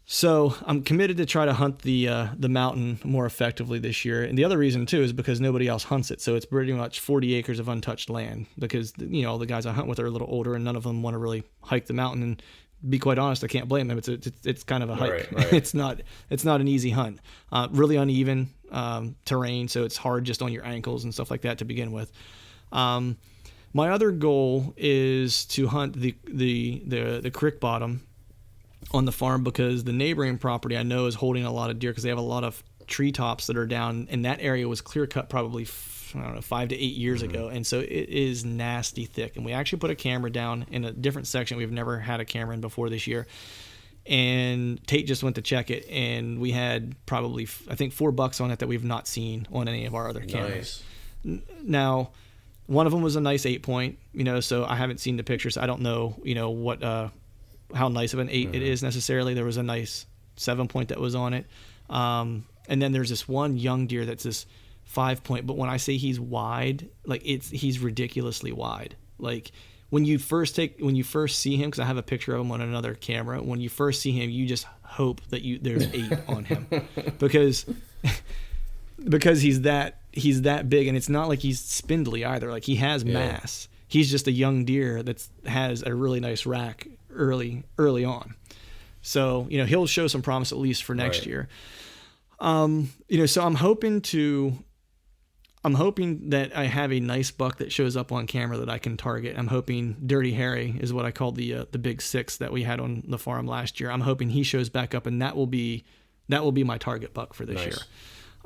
So I'm committed to try to hunt the mountain more effectively this year. And the other reason too is because nobody else hunts it. So it's pretty much 40 acres of untouched land because, all the guys I hunt with are a little older and none of them want to really hike the mountain. And be quite honest, I can't blame them. It's kind of a hike. Right. It's not an easy hunt. Really uneven terrain, so it's hard just on your ankles and stuff like that to begin with. My other goal is to hunt the creek bottom on the farm because the neighboring property I know is holding a lot of deer because they have a lot of treetops that are down, and that area was clear cut probably 5 to 8 years ago, and so it is nasty thick. And we actually put a camera down in a different section we've never had a camera in before this year, and Tate just went to check it, and we had probably I think 4 bucks on it that we've not seen on any of our other cameras. Nice. Now, one of them was a nice 8-point, so I haven't seen the pictures. I don't know, what how nice of an 8 it is necessarily. There was a nice 7-point that was on it, and then there's this one young deer that's this 5-point, but when I say he's wide, like he's ridiculously wide. Like when you first see him, because I have a picture of him on another camera, when you first see him, you just hope that there's 8 on him, because he's that big, and it's not like he's spindly either. Like he has mass. He's just a young deer that has a really nice rack early on. So he'll show some promise at least for next year. So I'm hoping that I have a nice buck that shows up on camera that I can target. I'm hoping Dirty Harry is what I call the big 6 that we had on the farm last year. I'm hoping he shows back up, and that will be my target buck for this year.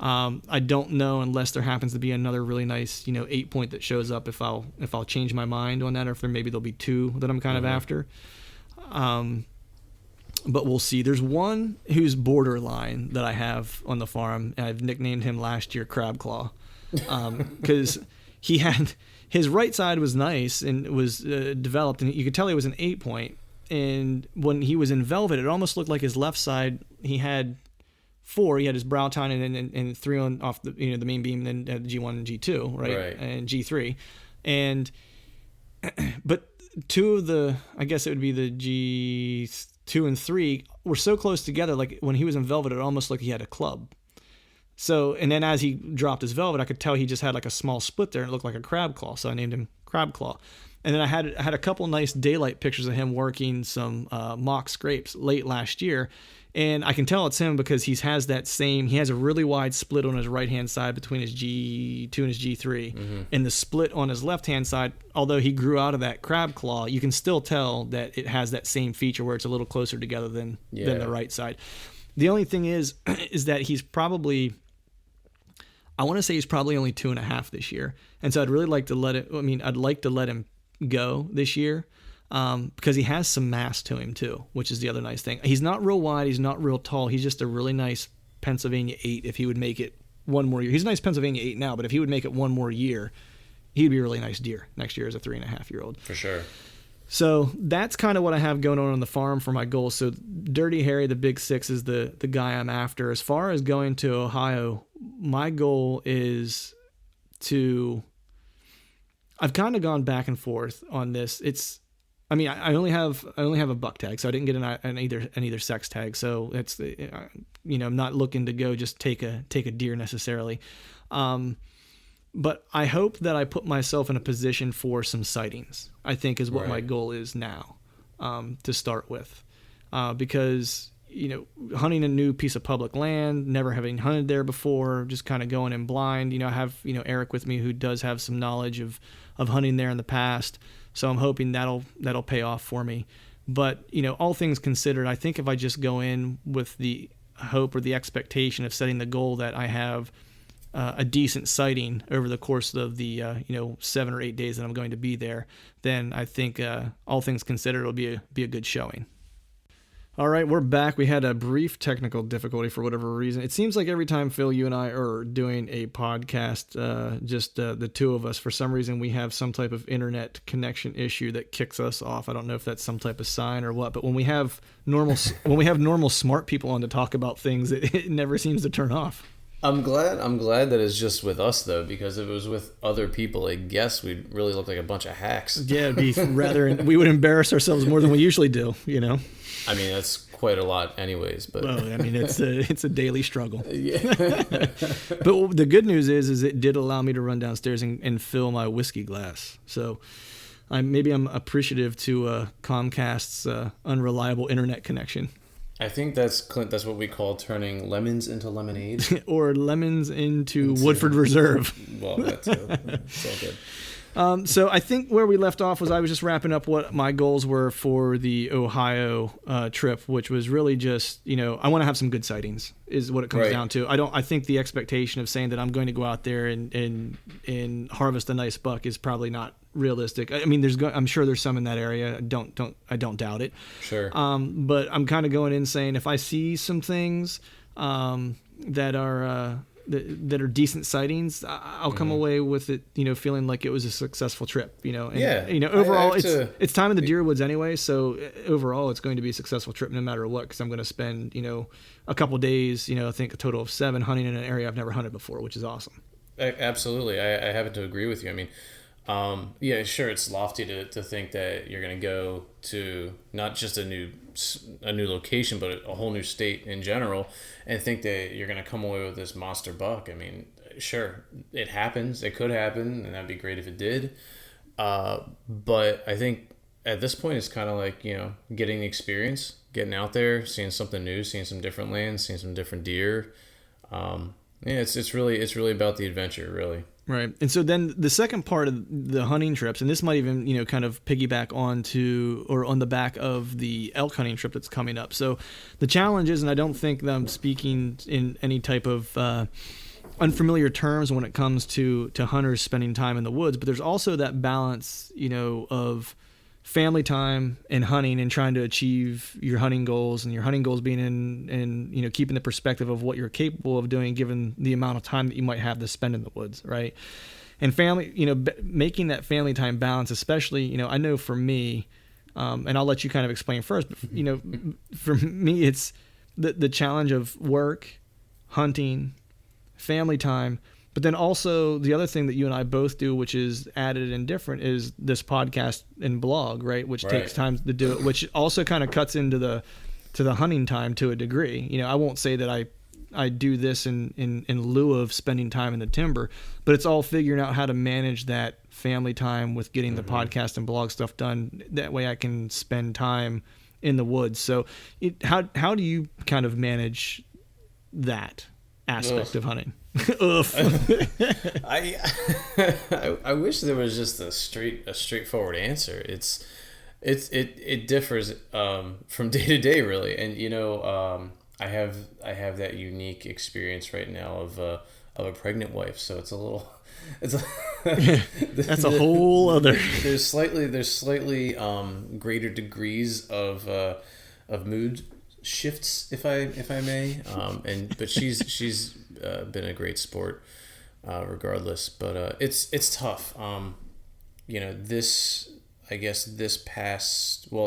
I don't know unless there happens to be another really nice 8-point that shows up if I'll change my mind on that, or if maybe there'll be 2 that I'm kind of after. But we'll see. There's one who's borderline that I have on the farm, and I've nicknamed him last year Crab Claw, because he had his right side was nice and it was developed, and you could tell he was an 8-point. And when he was in velvet, it almost looked like his left side. He had 4. He had his brow tine and 3 on off the the main beam, and then G1 and G2, right? And G3, but 2 of the, I guess it would be the G2 and 3 were so close together. Like when he was in velvet, it almost looked like he had a club. So, and then as he dropped his velvet, I could tell he just had like a small split there, and it looked like a crab claw. So I named him Crab Claw. And then I had a couple nice daylight pictures of him working some mock scrapes late last year. And I can tell it's him because he has a really wide split on his right-hand side between his G2 and his G3. And the split on his left-hand side, although he grew out of that crab claw, you can still tell that it has that same feature where it's a little closer together than the right side. The only thing is that he's probably, I want to say he's probably only 2.5 this year. And so I'd really like to I'd like to let him go this year. Because he has some mass to him too, which is the other nice thing. He's not real wide. He's not real tall. He's just a really nice Pennsylvania 8 if he would make it one more year. He's a nice Pennsylvania 8 now, but if he would make it one more year, he'd be a really nice deer next year as a 3.5-year-old. For sure. So that's kind of what I have going on the farm for my goals. So Dirty Harry, the big 6, is the guy I'm after. As far as going to Ohio, my goal is I've kind of gone back and forth on this. I only have a buck tag, so I didn't get an either sex tag. So it's I'm not looking to go just take a deer necessarily, but I hope that I put myself in a position for some sightings. I think is what my goal is now, to start with, because hunting a new piece of public land, never having hunted there before, just kind of going in blind. I have Eric with me who does have some knowledge of hunting there in the past. So I'm hoping that'll pay off for me. But, all things considered, I think if I just go in with the hope or the expectation of setting the goal that I have a decent sighting over the course of the 7 or 8 days that I'm going to be there, then I think all things considered it'll be a good showing. All right, we're back. We had a brief technical difficulty for whatever reason. It seems like every time, Phil, you and I are doing a podcast, just the two of us, for some reason we have some type of internet connection issue that kicks us off. I don't know if that's some type of sign or what, but when we have normal smart people on to talk about things, it never seems to turn off. I'm glad that it's just with us though, because if it was with other people, I guess we'd really look like a bunch of hacks. Yeah, it'd be we would embarrass ourselves more than we usually do, you know. I mean, that's quite a lot anyways, but well, I mean, it's a daily struggle. Yeah. But the good news is it did allow me to run downstairs and fill my whiskey glass. So I'm appreciative to Comcast's unreliable internet connection. I think that's what we call turning lemons into lemonade. Or lemons into Woodford Reserve. Well, that's it's all good. So I think where we left off was I was just wrapping up what my goals were for the Ohio trip, which was really just, I want to have some good sightings is what it comes down to. I think the expectation of saying that I'm going to go out there and harvest a nice buck is probably not realistic. I mean, I'm sure there's some in that area. I don't doubt it. Sure. But I'm kind of going in saying if I see some things that are decent sightings, I'll come away with it, feeling like it was a successful trip, and, overall it's time in the deer woods anyway. So overall it's going to be a successful trip no matter what, because I'm going to spend, a couple days, I think a total of 7 hunting in an area I've never hunted before, which is awesome. Absolutely. I happen to agree with you. I mean, yeah, sure. It's lofty to think that you're going to go to not just a new location, but a whole new state in general, and think that you're going to come away with this monster buck. I mean, sure, it happens. It could happen, and that'd be great if it did. But I think at this point, it's kind of like, getting the experience, getting out there, seeing something new, seeing some different lands, seeing some different deer. Yeah, it's really about the adventure, really. Right. And so then the second part of the hunting trips, and this might even, kind of piggyback onto or on the back of the elk hunting trip that's coming up. So the challenge is, and I don't think that I'm speaking in any type of unfamiliar terms when it comes to hunters spending time in the woods, but there's also that balance, of family time and hunting and trying to achieve your hunting goals, and your hunting goals being in keeping the perspective of what you're capable of doing given the amount of time that you might have to spend in the woods, right? And family, making that family time balance, especially, I know for me, and I'll let you kind of explain first, but for me it's the challenge of work, hunting, family time. But then also the other thing that you and I both do, which is added and different, is this podcast and blog, right? Which takes time to do it, which also kind of cuts into the hunting time to a degree. I won't say that I do this in lieu of spending time in the timber, but it's all figuring out how to manage that family time with getting the podcast and blog stuff done. That way I can spend time in the woods. So how do you kind of manage that aspect of hunting? I wish there was just a straightforward answer. It differs from day to day, really, and I have that unique experience right now of a pregnant wife, so it's that's a whole other. There's slightly greater degrees of mood shifts, if I may, but she's been a great sport regardless, but it's tough.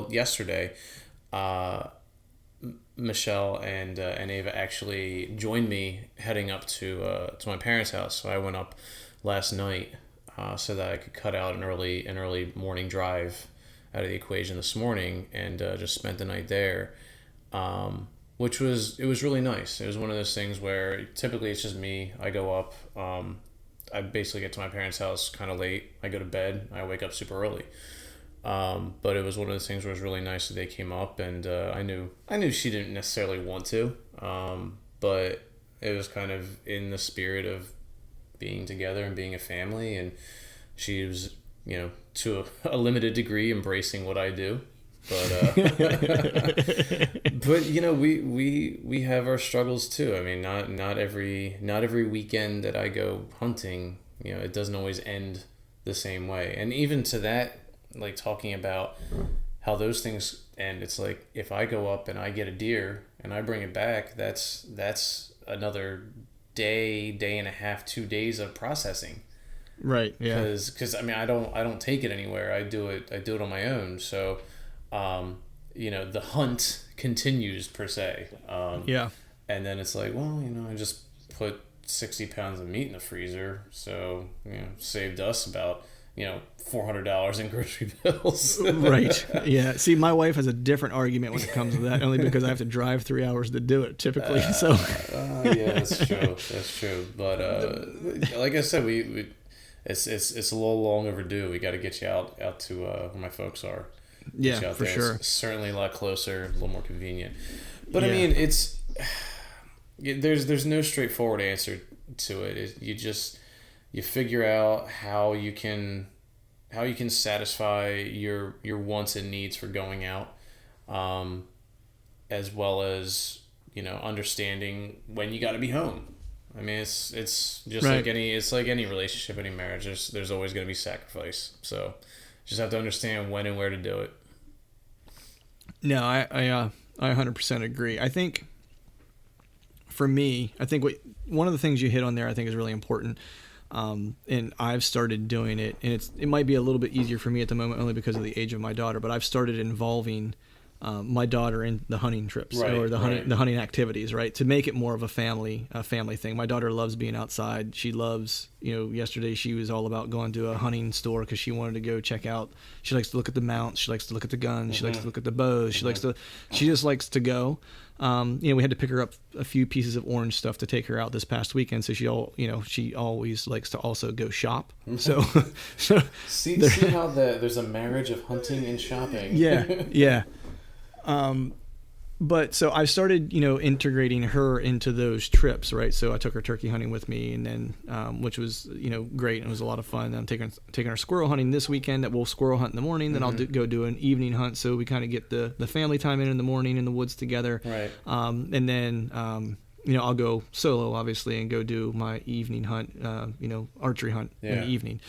Yesterday Michelle and Ava actually joined me heading up to my parents' house. So I went up last night so that I could cut out an early morning drive out of the equation this morning, and just spent the night there. It was really nice. It was one of those things where typically it's just me. I go up, I basically get to my parents' house kind of late. I go to bed. I wake up super early. But it was one of those things where it was really nice that they came up, and I knew she didn't necessarily want to, but it was kind of in the spirit of being together and being a family, and she was, to a limited degree embracing what I do. But we have our struggles too. I mean, not every weekend that I go hunting, it doesn't always end the same way. And even to that, like talking about how those things And it's like, if I go up and I get a deer and I bring it back, that's another day and a half, 2 days of processing. Right. Yeah. Because I mean, I don't take it anywhere. I do it on my own. So, the hunt continues per se. Yeah. And then it's like, well, I just put 60 pounds of meat in the freezer, so saved us about $400 in grocery bills. Right. Yeah. See, my wife has a different argument when it comes to that, only because I have to drive 3 hours to do it typically. Yeah, that's true. That's true. But like I said, it's a little long overdue. We got to get you out to where my folks are. Yeah, for sure. It's certainly a lot closer, a little more convenient. But yeah. I mean, there's no straightforward answer to it. You figure out how you can satisfy your wants and needs for going out, as well as understanding when you got to be home. I mean, it's just right. like any relationship, any marriage. There's always going to be sacrifice. So just have to understand when and where to do it. No, I 100% agree. I think for me, one of the things you hit on there I think is really important. And I've started doing it, and it might be a little bit easier for me at the moment only because of the age of my daughter, but I've started involving my daughter in the hunting trips, right, or the hunting activities, right? To make it more of a family thing. My daughter loves being outside. She loves, yesterday she was all about going to a hunting store because she wanted to go check out. She likes to look at the mounts. She likes to look at the guns. She likes to look at the bows. She just likes to go. We had to pick her up a few pieces of orange stuff to take her out this past weekend. So she always likes to also go shop. So see how there's a marriage of hunting and shopping. Yeah. But so I started, integrating her into those trips, right? So I took her turkey hunting with me, and then, which was, great. And it was a lot of fun. Then I'm taking her squirrel hunting this weekend. That we'll squirrel hunt in the morning. Then I'll go do an evening hunt. So we kind of get the family time in the morning in the woods together. Right. And then, I'll go solo, obviously, and go do my evening hunt, archery hunt in the evening.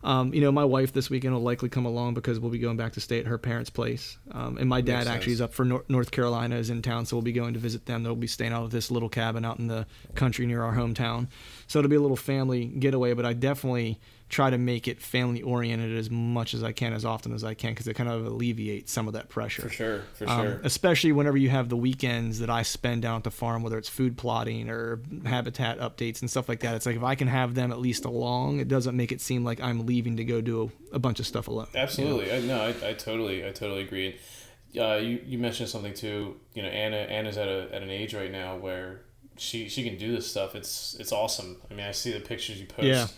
My wife this weekend will likely come along because we'll be going back to stay at her parents' place. And my dad actually is up for North Carolina, is in town, so we'll be going to visit them. They'll be staying out of this little cabin out in the country near our hometown. So it'll be a little family getaway, but I definitely try to make it family oriented as much as I can, as often as I can, because it kind of alleviates some of that pressure. For sure. Especially whenever you have the weekends that I spend down at the farm, whether it's food plotting or habitat updates and stuff like that. It's like if I can have them at least along, it doesn't make it seem like I'm leaving to go do a bunch of stuff alone. Absolutely. I totally agree. You mentioned something too. Anna's at an age right now where she can do this stuff. It's awesome. I mean, I see the pictures you post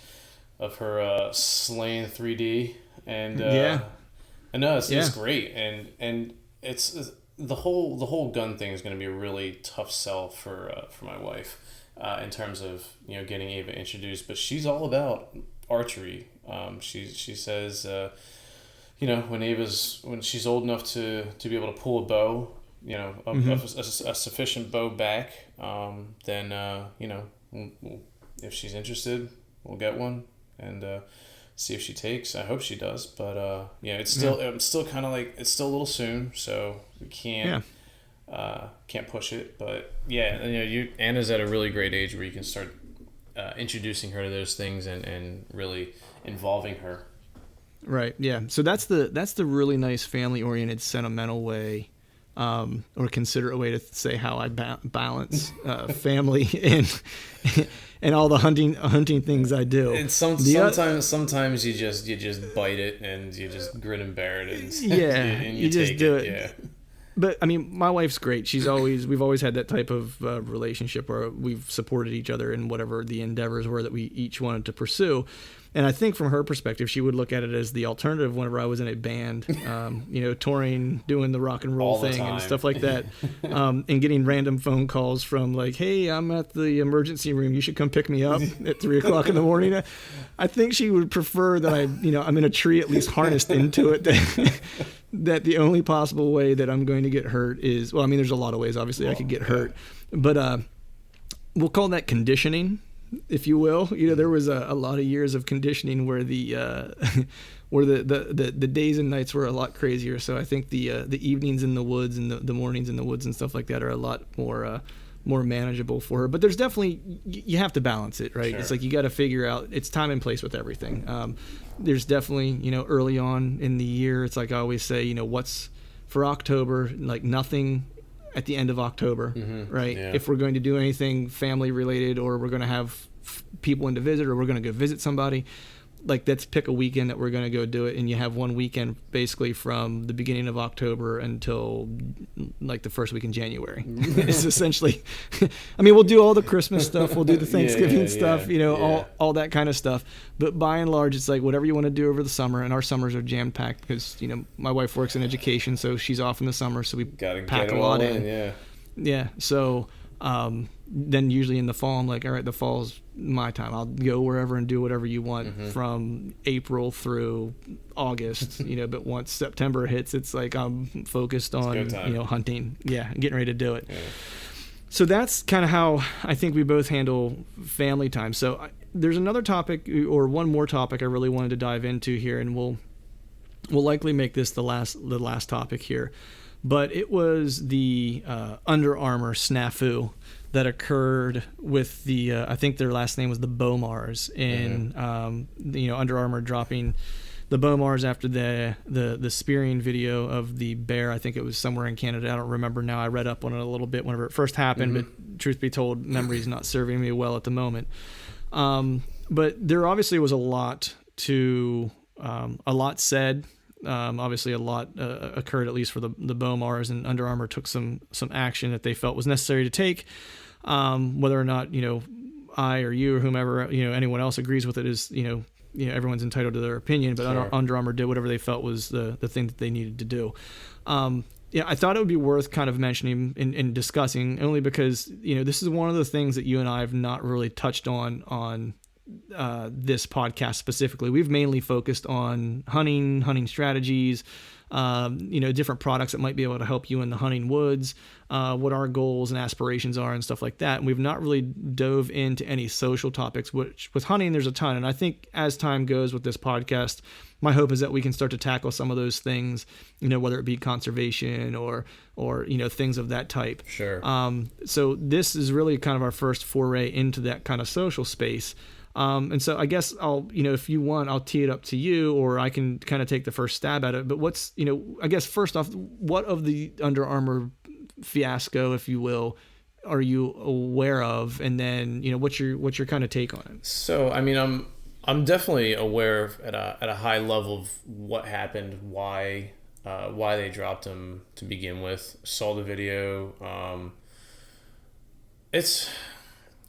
of her slaying 3D, and I know it's great, and it's the whole gun thing is going to be a really tough sell for my wife, in terms of getting Ava introduced, but she's all about archery. She says when she's old enough to be able to pull a bow, a sufficient bow back, then if she's interested, we'll get one and see if she takes. I hope she does, but I'm still kind of like, it's still a little soon, so we can't push it. But Anna's at a really great age where you can start introducing her to those things and really involving her. Right. Yeah. So that's the really nice family oriented, sentimental way, or considerate way to say how I balance family and all the hunting things I do. And sometimes you just bite it and you just grin and bear it and you just do it. Yeah. But I mean, my wife's great. We've always had that type of relationship where we've supported each other in whatever the endeavors were that we each wanted to pursue. And I think from her perspective, she would look at it as the alternative whenever I was in a band, touring, doing the rock and roll thing and stuff like that, and getting random phone calls from like, hey, I'm at the emergency room. You should come pick me up at 3:00 in the morning. I think she would prefer that I'm in a tree, at least harnessed into it, that the only possible way that I'm going to get hurt is, well, I mean, there's a lot of ways, obviously, I could get hurt, but we'll call that conditioning, if you will. There was a lot of years of conditioning where where the days and nights were a lot crazier. So I think the evenings in the woods and the mornings in the woods and stuff like that are a lot more manageable for her. But there's definitely, you have to balance it, right? Sure. It's like you got to figure out, it's time and place with everything. There's definitely, early on in the year, it's like I always say, what's for October, like nothing at the end of October, right? Yeah. If we're going to do anything family related, or we're going to have people in to visit, or we're going to go visit somebody, like let's pick a weekend that we're going to go do it, and you have one weekend basically from the beginning of October until like the first week in January. It's essentially, I mean, we'll do all the Christmas stuff, we'll do the Thanksgiving stuff, all that kind of stuff. But by and large, it's like whatever you want to do over the summer, and our summers are jam packed because my wife works in education, so she's off in the summer, so we pack a lot in. Yeah. So then usually in the fall, I'm like, all right, the fall's my time. I'll go wherever and do whatever you want from April through August, but once September hits, it's like I'm focused on, hunting. Yeah, getting ready to do it. Yeah. So that's kind of how I think we both handle family time. So there's another topic, or one more topic I really wanted to dive into here, and we'll likely make this the last topic here. But it was the Under Armour snafu that occurred with the I think their last name was the Bomars, in Under Armour dropping the Bomars after the spearing video of the bear. I think it was somewhere in Canada. I don't remember now. I read up on it a little bit whenever it first happened, but truth be told, memory's not serving me well at the moment. But there obviously was a lot said. Obviously a lot occurred, at least for the Bomars, and Under Armour took some action that they felt was necessary to take. Whether or not I or you or whomever anyone else agrees with it is everyone's entitled to their opinion, but sure. Under Armour did whatever they felt was the thing that they needed to do. I thought it would be worth kind of mentioning and discussing, only because this is one of the things that you and I have not really touched on this podcast specifically. We've mainly focused on hunting strategies, different products that might be able to help you in the hunting woods, what our goals and aspirations are and stuff like that. And we've not really dove into any social topics, which with hunting, there's a ton. And I think as time goes with this podcast, my hope is that we can start to tackle some of those things, whether it be conservation or things of that type. Sure. So this is really kind of our first foray into that kind of social space. And so I guess I'll, if you want, I'll tee it up to you, or I can kind of take the first stab at it. But what's, I guess first off, what of the Under Armour fiasco, if you will, are you aware of? And then, what's your kind of take on it? So, I mean, I'm definitely aware at a high level of what happened, why they dropped him to begin with. Saw the video. I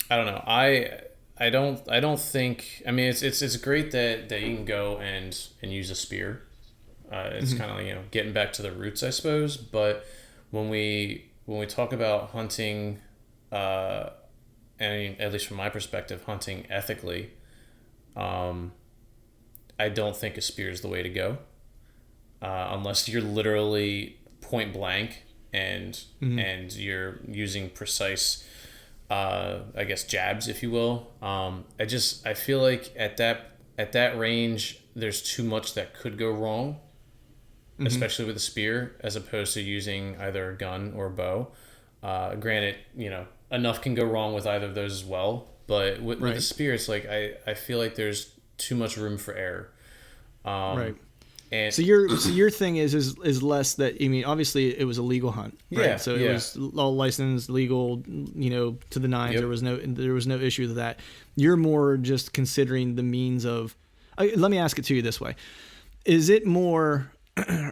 don't know. I don't think. I mean, it's great that you can go and use a spear. It's kind of getting back to the roots, I suppose. But when we talk about hunting, and at least from my perspective, hunting ethically, I don't think a spear is the way to go, unless you're literally point blank and you're using precise. I guess jabs, if you will. I feel like at that range, there's too much that could go wrong, especially with a spear, as opposed to using either a gun or a bow. Granted, enough can go wrong with either of those as well. But with the spear, it's like I feel like there's too much room for error. Right. And so your thing is less that, I mean, obviously it was a legal hunt, right? Yeah, so it was all licensed, legal, to the nines. Yep. There was no issue with that. You're more just considering the means of. Let me ask it to you this way: is it more?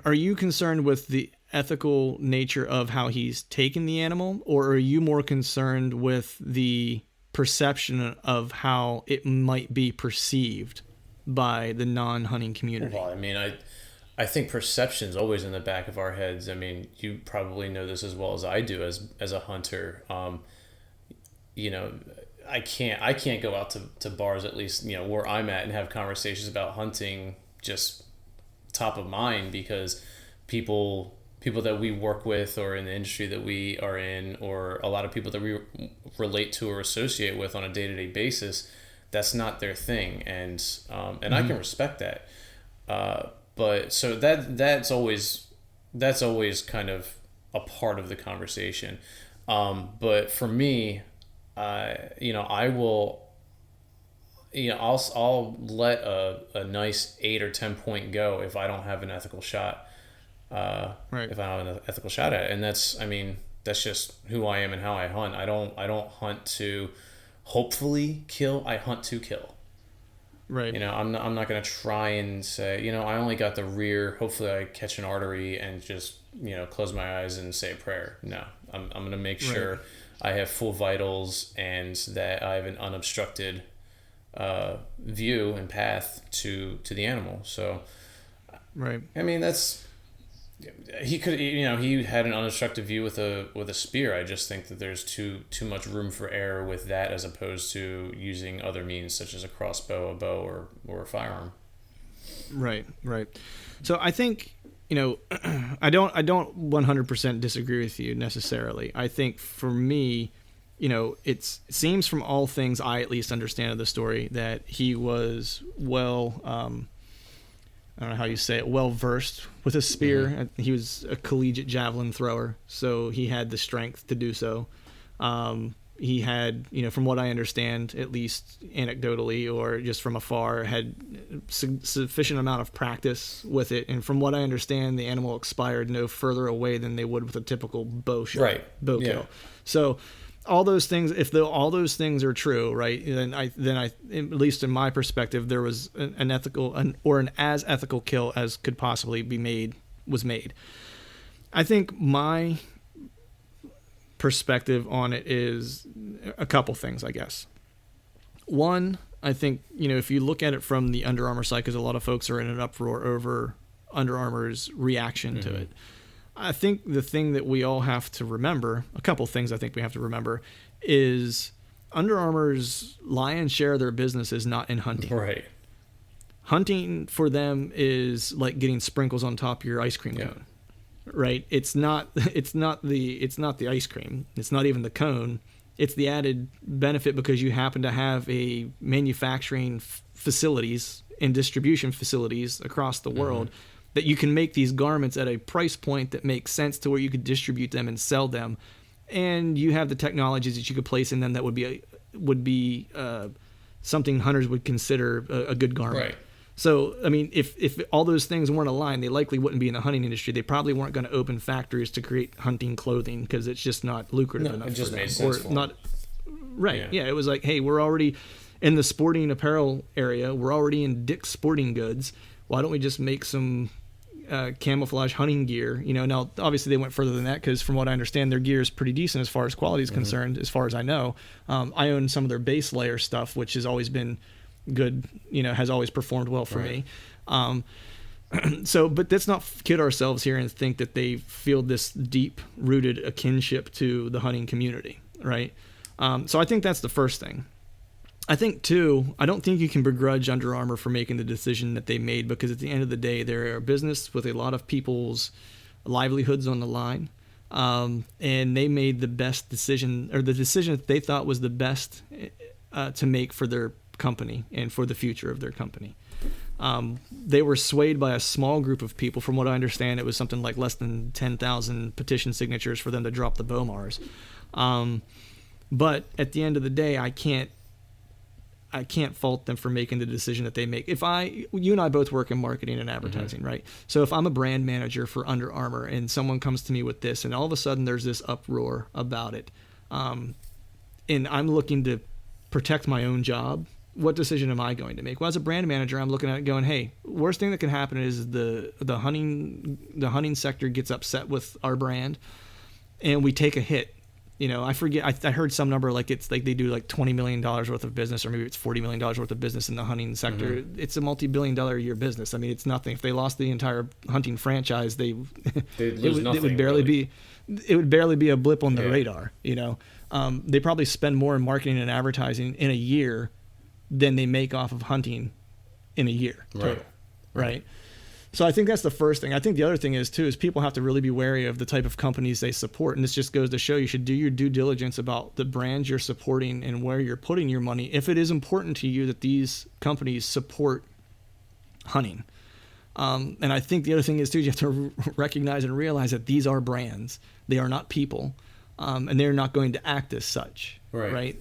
Are you concerned with the ethical nature of how he's taken the animal, or are you more concerned with the perception of how it might be perceived by the non-hunting community? Well, I mean, I think perception's always in the back of our heads. I mean, you probably know this as well as I do as a hunter. I can't go out to bars, at least, where I'm at, and have conversations about hunting just top of mind, because people that we work with, or in the industry that we are in, or a lot of people that we relate to or associate with on a day-to-day basis, that's not their thing. And I can respect that. But so that's always kind of a part of the conversation. But for me, I will, I'll let a nice 8 or 10 point go if I don't have an ethical shot. Right. If I don't have an ethical shot at it, and that's just who I am and how I hunt. I don't hunt to hopefully kill. I hunt to kill. Right. I'm not going to try and say, I only got the rear. Hopefully I catch an artery and just, close my eyes and say a prayer. No, I'm going to make sure I have full vitals and that I have an unobstructed view and path to the animal. So, right. I mean, he could, he had an unobstructed view with a spear. I just think that there's too much room for error with that as opposed to using other means such as a crossbow, a bow, or a firearm. Right. So I think, I don't 100% disagree with you necessarily. I think for me, it seems from all things I at least understand of the story that he was I don't know how you say it, well versed with a spear. Mm-hmm. He was a collegiate javelin thrower, so he had the strength to do so. He had, from what I understand, at least anecdotally or just from afar, had sufficient amount of practice with it. And from what I understand, the animal expired no further away than they would with a typical bow shot, bow kill. So all those things, if all those things are true, right, then I, at least in my perspective, there was an as ethical kill as could possibly be made was made. I think my perspective on it is a couple things, I guess. One, I think, if you look at it from the Under Armour side, because a lot of folks are in an uproar over Under Armour's reaction to it. I think the thing that we all have to remember, a couple things I think we have to remember, is Under Armour's lion's share of their business is not in hunting. Right. Hunting for them is like getting sprinkles on top of your ice cream cone. Right? It's not the ice cream. It's not even the cone. It's the added benefit because you happen to have a manufacturing facilities and distribution facilities across the world that you can make these garments at a price point that makes sense to where you could distribute them and sell them. And you have the technologies that you could place in them that would be something hunters would consider a good garment. Right. So, I mean, if all those things weren't aligned, they likely wouldn't be in the hunting industry. They probably weren't going to open factories to create hunting clothing because it's just not lucrative enough. It just for made them. sense Or for not. Them. Right. Yeah. It was like, hey, we're already in the sporting apparel area. We're already in Dick's Sporting Goods. Why don't we just make some camouflage hunting gear? Now obviously they went further than that because from what I understand, their gear is pretty decent as far as quality is concerned. As far as I know, I own some of their base layer stuff, which has always been good. Has always performed well for me. So, but let's not kid ourselves here and think that they feel this deep-rooted a kinship to the hunting community, right? So I think that's the first thing. I think, too, I don't think you can begrudge Under Armour for making the decision that they made because at the end of the day, they're a business with a lot of people's livelihoods on the line, and they made the best decision, or the decision that they thought was the best to make for their company and for the future of their company. They were swayed by a small group of people. From what I understand, it was something like less than 10,000 petition signatures for them to drop the Bomars. But at the end of the day, I can't fault them for making the decision that they make. You and I both work in marketing and advertising, right? So if I'm a brand manager for Under Armour and someone comes to me with this and all of a sudden there's this uproar about it, and I'm looking to protect my own job, what decision am I going to make? Well, as a brand manager, I'm looking at it going, hey, worst thing that can happen is the hunting sector gets upset with our brand and we take a hit. I forget, I heard some number like it's like they do like $20 million worth of business, or maybe it's $40 million worth of business in the hunting sector. It's a multi-billion-dollar a year business. I mean, it's nothing. If they lost the entire hunting franchise, they'd lose nothing. It would barely be a blip on the radar. They probably spend more in marketing and advertising in a year than they make off of hunting in a year total, right? So I think that's the first thing. I think the other thing is people have to really be wary of the type of companies they support. And this just goes to show you should do your due diligence about the brands you're supporting and where you're putting your money if it is important to you that these companies support hunting. And I think the other thing is too, you have to recognize and realize that these are brands. They are not people, and they're not going to act as such. Right.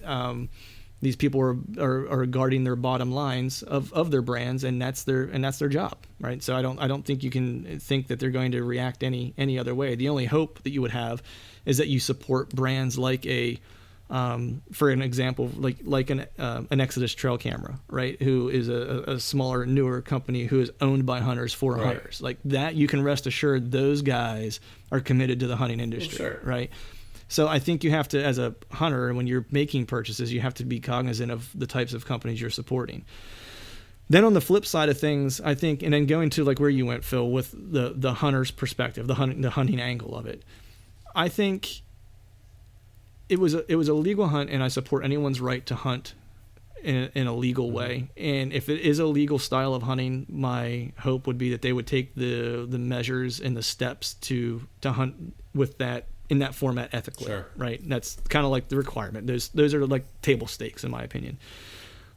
These people are guarding their bottom lines of their brands, and that's their job. Right. So I don't think you can think that they're going to react any other way. The only hope that you would have is that you support brands like for an example, like an Exodus trail camera, right? Who is a smaller, newer company who is owned by hunters for hunters. Like that, you can rest assured those guys are committed to the hunting industry, right? So I think you have to, as a hunter, when you're making purchases, you have to be cognizant of the types of companies you're supporting. Then on the flip side of things, I think, and then going to like where you went, Phil, with the hunter's perspective, the hunting angle of it, I think it was a legal hunt, and I support anyone's right to hunt in a legal way. And if it is a legal style of hunting, my hope would be that they would take the measures and the steps to hunt with that in that format ethically, right? And that's kind of like the requirement. Those are like table stakes in my opinion.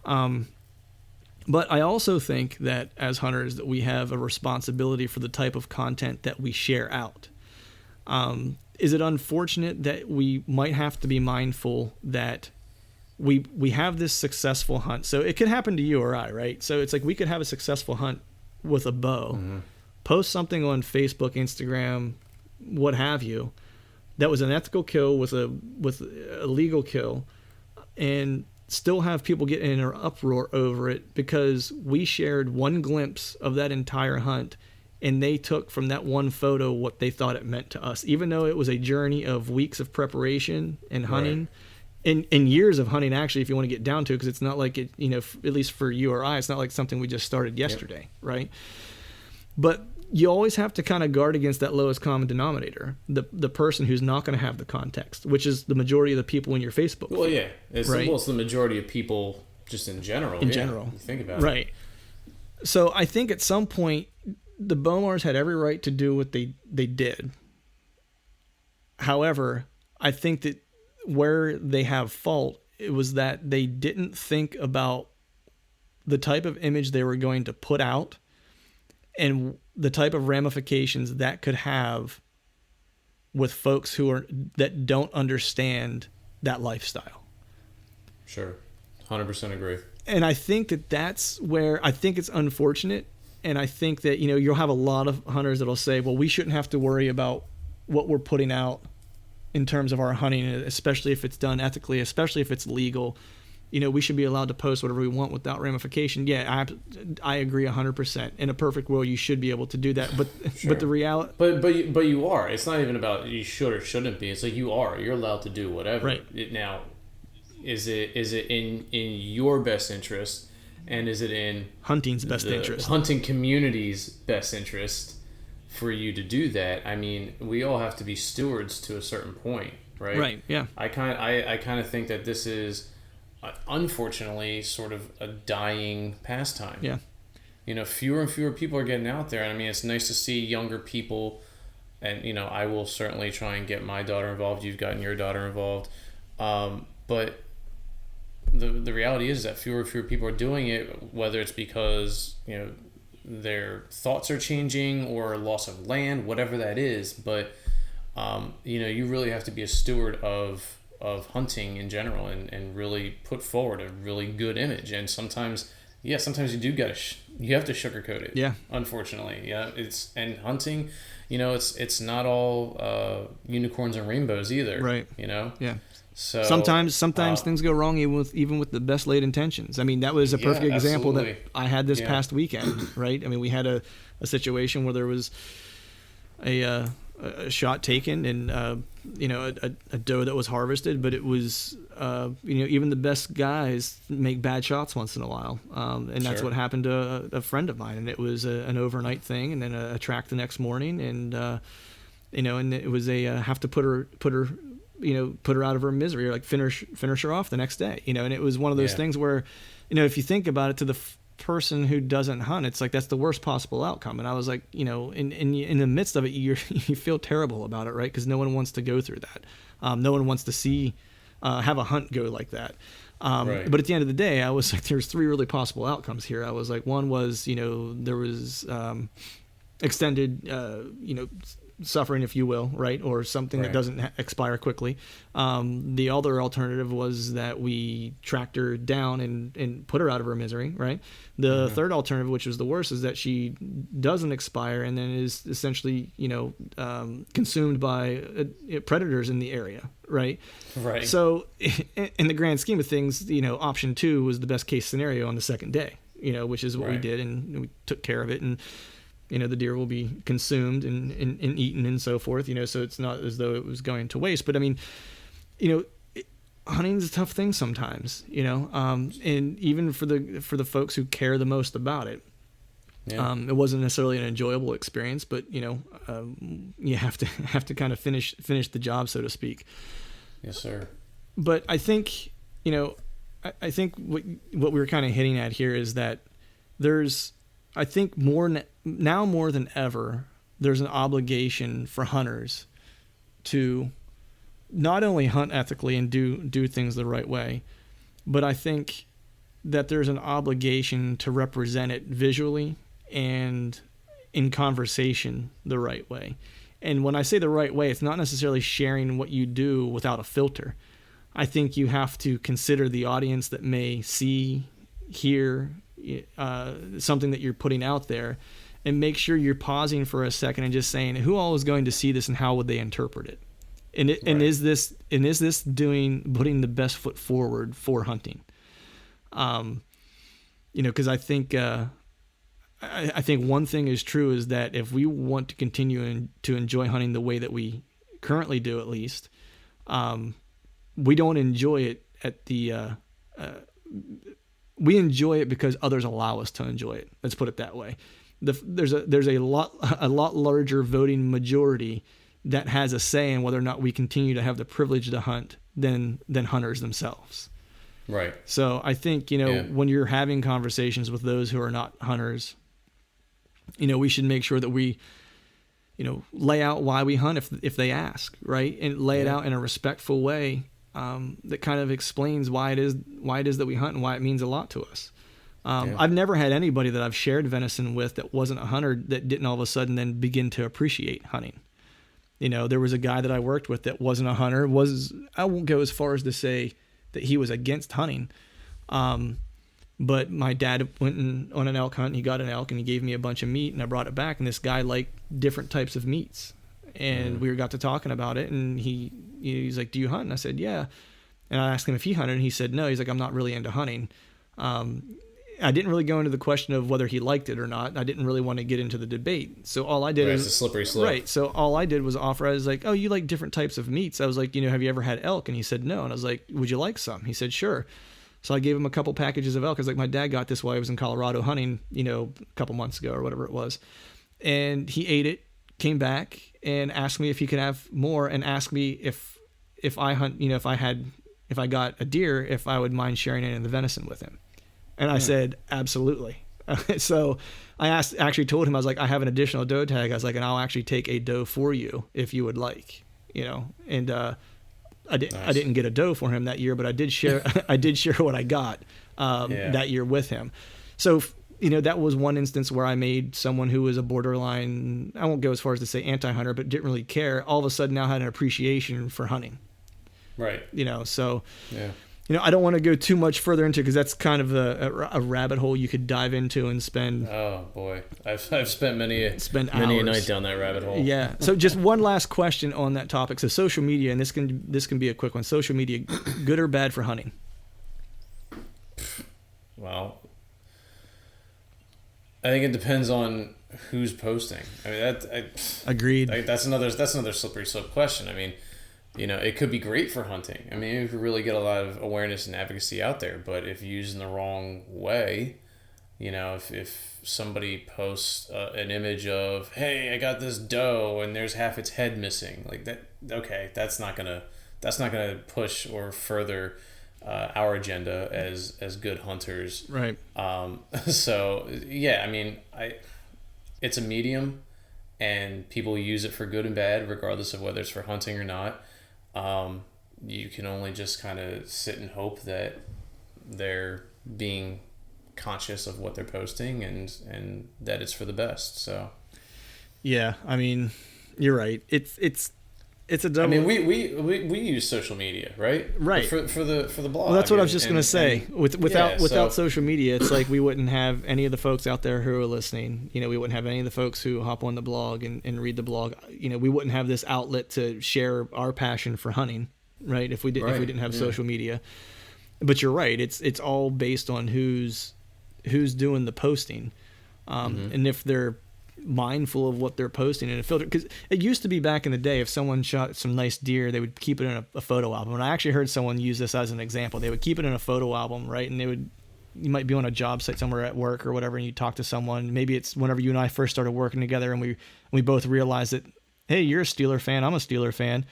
But I also think that as hunters that we have a responsibility for the type of content that we share out. Is it unfortunate that we might have to be mindful that we have this successful hunt? So it could happen to you or I, right? So it's like we could have a successful hunt with a bow, post something on Facebook, Instagram, what have you, that was an ethical kill with a legal kill, and still have people get in an uproar over it because we shared one glimpse of that entire hunt, and they took from that one photo what they thought it meant to us, even though it was a journey of weeks of preparation and hunting, and years of hunting, actually, if you want to get down to it, because it's not like it, at least for you or I, it's not like something we just started yesterday, right? But you always have to kind of guard against that lowest common denominator, the person who's not going to have the context, which is the majority of the people in your Facebook feed. Well, yeah. It's the majority of people just in general. In general. You think about it. Right. So I think at some point, the Bomars had every right to do what they did. However, I think that where they have fault, it was that they didn't think about the type of image they were going to put out and the type of ramifications that could have with folks that don't understand that lifestyle. Sure. 100% agree. And I think that's where I think it's unfortunate. And I think that, you'll have a lot of hunters that'll say, well, we shouldn't have to worry about what we're putting out in terms of our hunting, especially if it's done ethically, especially if it's legal. We should be allowed to post whatever we want without ramification. Yeah, I agree 100%. In a perfect world, you should be able to do that. But but the reality. But you are. It's not even about you should or shouldn't be. It's like you are. You're allowed to do whatever. Right. Now, is it in your best interest, and is it in hunting's best interest, hunting community's best interest for you to do that? I mean, we all have to be stewards to a certain point, right? Right. Yeah. I kind of think that this is, unfortunately, sort of a dying pastime. Yeah. Fewer and fewer people are getting out there. And I mean, it's nice to see younger people, and, I will certainly try and get my daughter involved. You've gotten your daughter involved. But the reality is that fewer and fewer people are doing it, whether it's because, their thoughts are changing or loss of land, whatever that is. But, you really have to be a steward of hunting in general and really put forward a really good image. And sometimes you have to sugarcoat it. Yeah. Unfortunately. Yeah. And hunting, it's not all unicorns and rainbows either. Right. Yeah. So sometimes things go wrong even with the best laid intentions. I mean, that was a perfect example that I had this past weekend, right? I mean, we had a situation where there was a shot taken and a doe that was harvested, but it was even the best guys make bad shots once in a while, and that's what happened to a friend of mine. And it was an overnight thing, and then a track the next morning, and and it was have to put her out of her misery, or like finish her off the next day, and it was one of those things where, if you think about it, to the person who doesn't hunt, it's like that's the worst possible outcome. And I was like, in the midst of it, you feel terrible about it, right? Because no one wants to go through that. No one wants to see have a hunt go like that. Right. But at the end of the day, I was like, there's three really possible outcomes here. I was like, one was, there was extended, suffering, if you will, right? Or something that doesn't expire quickly. The other alternative was that we tracked her down and put her out of her misery, right? The third alternative, which was the worst, is that she doesn't expire and then is essentially, consumed by predators in the area, right? Right. So in the grand scheme of things, option 2 was the best case scenario on the second day, which is what we did, and we took care of it. And the deer will be consumed and eaten and so forth, so it's not as though it was going to waste. But I mean, hunting's a tough thing sometimes, and even for the folks who care the most about it. Yeah. It wasn't necessarily an enjoyable experience, but you have to kind of finish the job, so to speak. Yes, sir. But I think, I think what we were kind of hitting at here is that I think now more than ever, there's an obligation for hunters to not only hunt ethically and do things the right way, but I think that there's an obligation to represent it visually and in conversation the right way. And when I say the right way, it's not necessarily sharing what you do without a filter. I think you have to consider the audience that may see, hear, something that you're putting out there, and make sure you're pausing for a second and just saying, who all is going to see this and how would they interpret it? And is this putting the best foot forward for hunting? Because I think I think one thing is true is that if we want to continue to enjoy hunting the way that we currently do, at least, we don't enjoy it at the we enjoy it because others allow us to enjoy it. Let's put it that way. There's a lot larger voting majority that has a say in whether or not we continue to have the privilege to hunt than hunters themselves. Right. So I think, when you're having conversations with those who are not hunters, we should make sure that we, lay out why we hunt if they ask, right? And lay it out in a respectful way that kind of explains why it is that we hunt and why it means a lot to us. I've never had anybody that I've shared venison with that wasn't a hunter that didn't all of a sudden then begin to appreciate hunting. There was a guy that I worked with that wasn't a hunter. I won't go as far as to say that he was against hunting. But my dad went on an elk hunt and he got an elk and he gave me a bunch of meat and I brought it back, and this guy liked different types of meats. And we got to talking about it, and he's like, "Do you hunt?" And I said, "Yeah." And I asked him if he hunted, and he said, "No." He's like, "I'm not really into hunting." I didn't really go into the question of whether he liked it or not. I didn't really want to get into the debate. So all I did it's a slippery slope. Right. So all I did was offer. I was like, "Oh, you like different types of meats?" I was like, "Have you ever had elk?" And he said, "No." And I was like, "Would you like some?" He said, "Sure." So I gave him a couple packages of elk. I was like, "My dad got this while I was in Colorado hunting, a couple months ago or whatever it was." And he ate it, came back and asked me if he could have more, and asked me if I hunt, if I got a deer, if I would mind sharing it in the venison with him. And I said, absolutely. So I actually told him, I was like, "I have an additional doe tag." I was like, "And I'll actually take a doe for you if you would like, and, I didn't get a doe for him that year, but I did share what I got, that year with him. So, that was one instance where I made someone who was a borderline, I won't go as far as to say anti-hunter, but didn't really care, all of a sudden now had an appreciation for hunting. Right. So, I don't want to go too much further into, because that's kind of a rabbit hole you could dive into and spend. Oh boy, I've spent many a night down that rabbit hole. Yeah. So just one last question on that topic. So social media, and this can be a quick one. Social media, good or bad for hunting? Well, I think it depends on who's posting. I mean, Agreed. That's another slippery slope question. I mean, it could be great for hunting. I mean, you could really get a lot of awareness and advocacy out there, but if used in the wrong way, if somebody posts an image of, "Hey, I got this doe and there's half its head missing," like that, okay, that's not gonna push or further our agenda as good hunters. Right. So yeah, I mean, it's a medium, and people use it for good and bad, regardless of whether it's for hunting or not. You can only just kind of sit and hope that they're being conscious of what they're posting and that it's for the best. So yeah, I mean, you're right. It's a double. I mean, we use social media, right? Right. For the blog. Well, that's what I was just going to say. Without social media, it's like we wouldn't have any of the folks out there who are listening. You know, we wouldn't have any of the folks who hop on the blog and read the blog. You know, we wouldn't have this outlet to share our passion for hunting, right? If we didn't have social media. But you're right. It's all based on who's doing the posting, and if they're mindful of what they're posting in a filter. Because it used to be back in the day, if someone shot some nice deer, they would keep it in a photo album. And I actually heard someone use this as an example. They would keep it in a photo album, right? And you might be on a job site somewhere at work or whatever, and you talk to someone. Maybe it's whenever you and I first started working together, and we both realized that, hey, you're a Steeler fan, I'm a Steeler fan.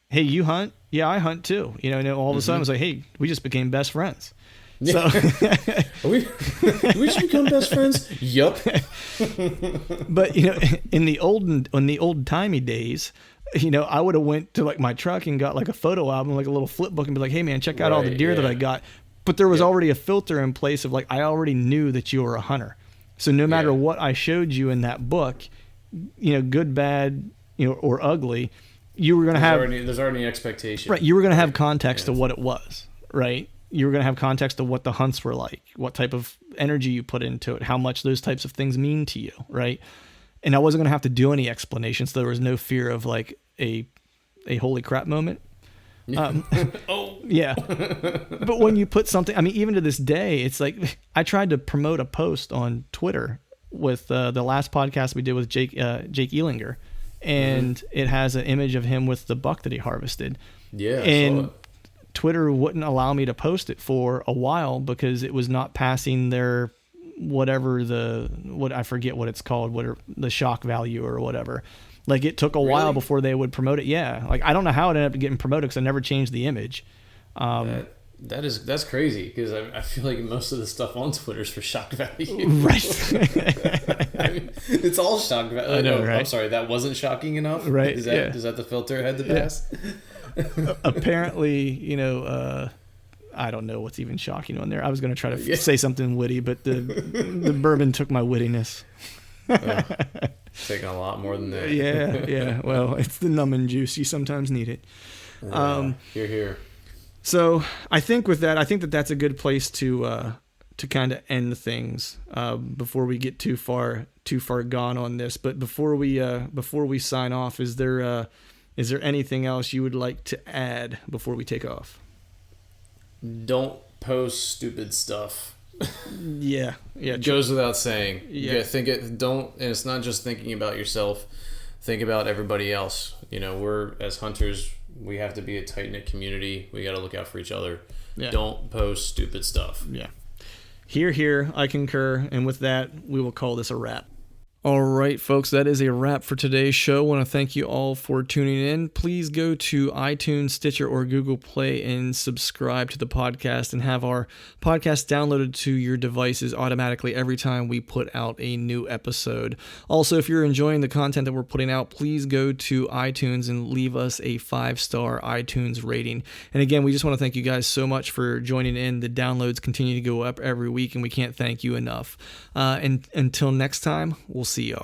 Hey, you hunt? Yeah, I hunt too. You know, and all of a sudden it's like, hey, we just became best friends. So we should become best friends. Yup. But you know, in the old timey days, you know, I would have went to like my truck and got like a photo album, like a little flip book, and be like, hey man, check out all the deer that I got. But there was already a filter in place of like, I already knew that you were a hunter. So no matter what I showed you in that book, you know, good, bad, you know, or ugly, you were going to have there's already an expectation. Right. You were going to have context of what it was, right? You were going to have context of what the hunts were like, what type of energy you put into it, how much those types of things mean to you, right? And I wasn't going to have to do any explanations. So there was no fear of like a holy crap moment. Oh yeah. But when you put something, I mean, even to this day, it's like I tried to promote a post on Twitter with the last podcast we did with Jake Elinger, and it has an image of him with the buck that he harvested. Yeah, and Twitter wouldn't allow me to post it for a while because it was not passing their I forget what it's called, the shock value or whatever. Like it took a while before they would promote it. Yeah. Like I don't know how it ended up getting promoted because I never changed the image. That's crazy because I feel like most of the stuff on Twitter is for shock value. Right. I mean, it's all shock value. I know, right? I'm sorry, that wasn't shocking enough. Right. Is that the filter had to pass? Apparently, you know, I don't know what's even shocking on there. I was going to try to say something witty, but the bourbon took my wittiness. Taking a lot more than that. Yeah. Well, it's the numbing juice. You sometimes need it. Here. So I think with that, that's a good place to kind of end things before we get too far gone on this. But before we sign off, is there anything else you would like to add before we take off? Don't post stupid stuff. Yeah. It goes without saying. Yeah. And it's not just thinking about yourself. Think about everybody else. You know, we're as hunters, we have to be a tight-knit community. We got to look out for each other. Yeah. Don't post stupid stuff. Yeah. Here, I concur. And with that, we will call this a wrap. All right, folks, that is a wrap for today's show. I want to thank you all for tuning in. Please go to iTunes, Stitcher, or Google Play and subscribe to the podcast and have our podcast downloaded to your devices automatically every time we put out a new episode. Also, if you're enjoying the content that we're putting out, please go to iTunes and leave us a 5-star iTunes rating. And again, we just want to thank you guys so much for joining in. The downloads continue to go up every week, and we can't thank you enough. And until next time, we'll see y'all.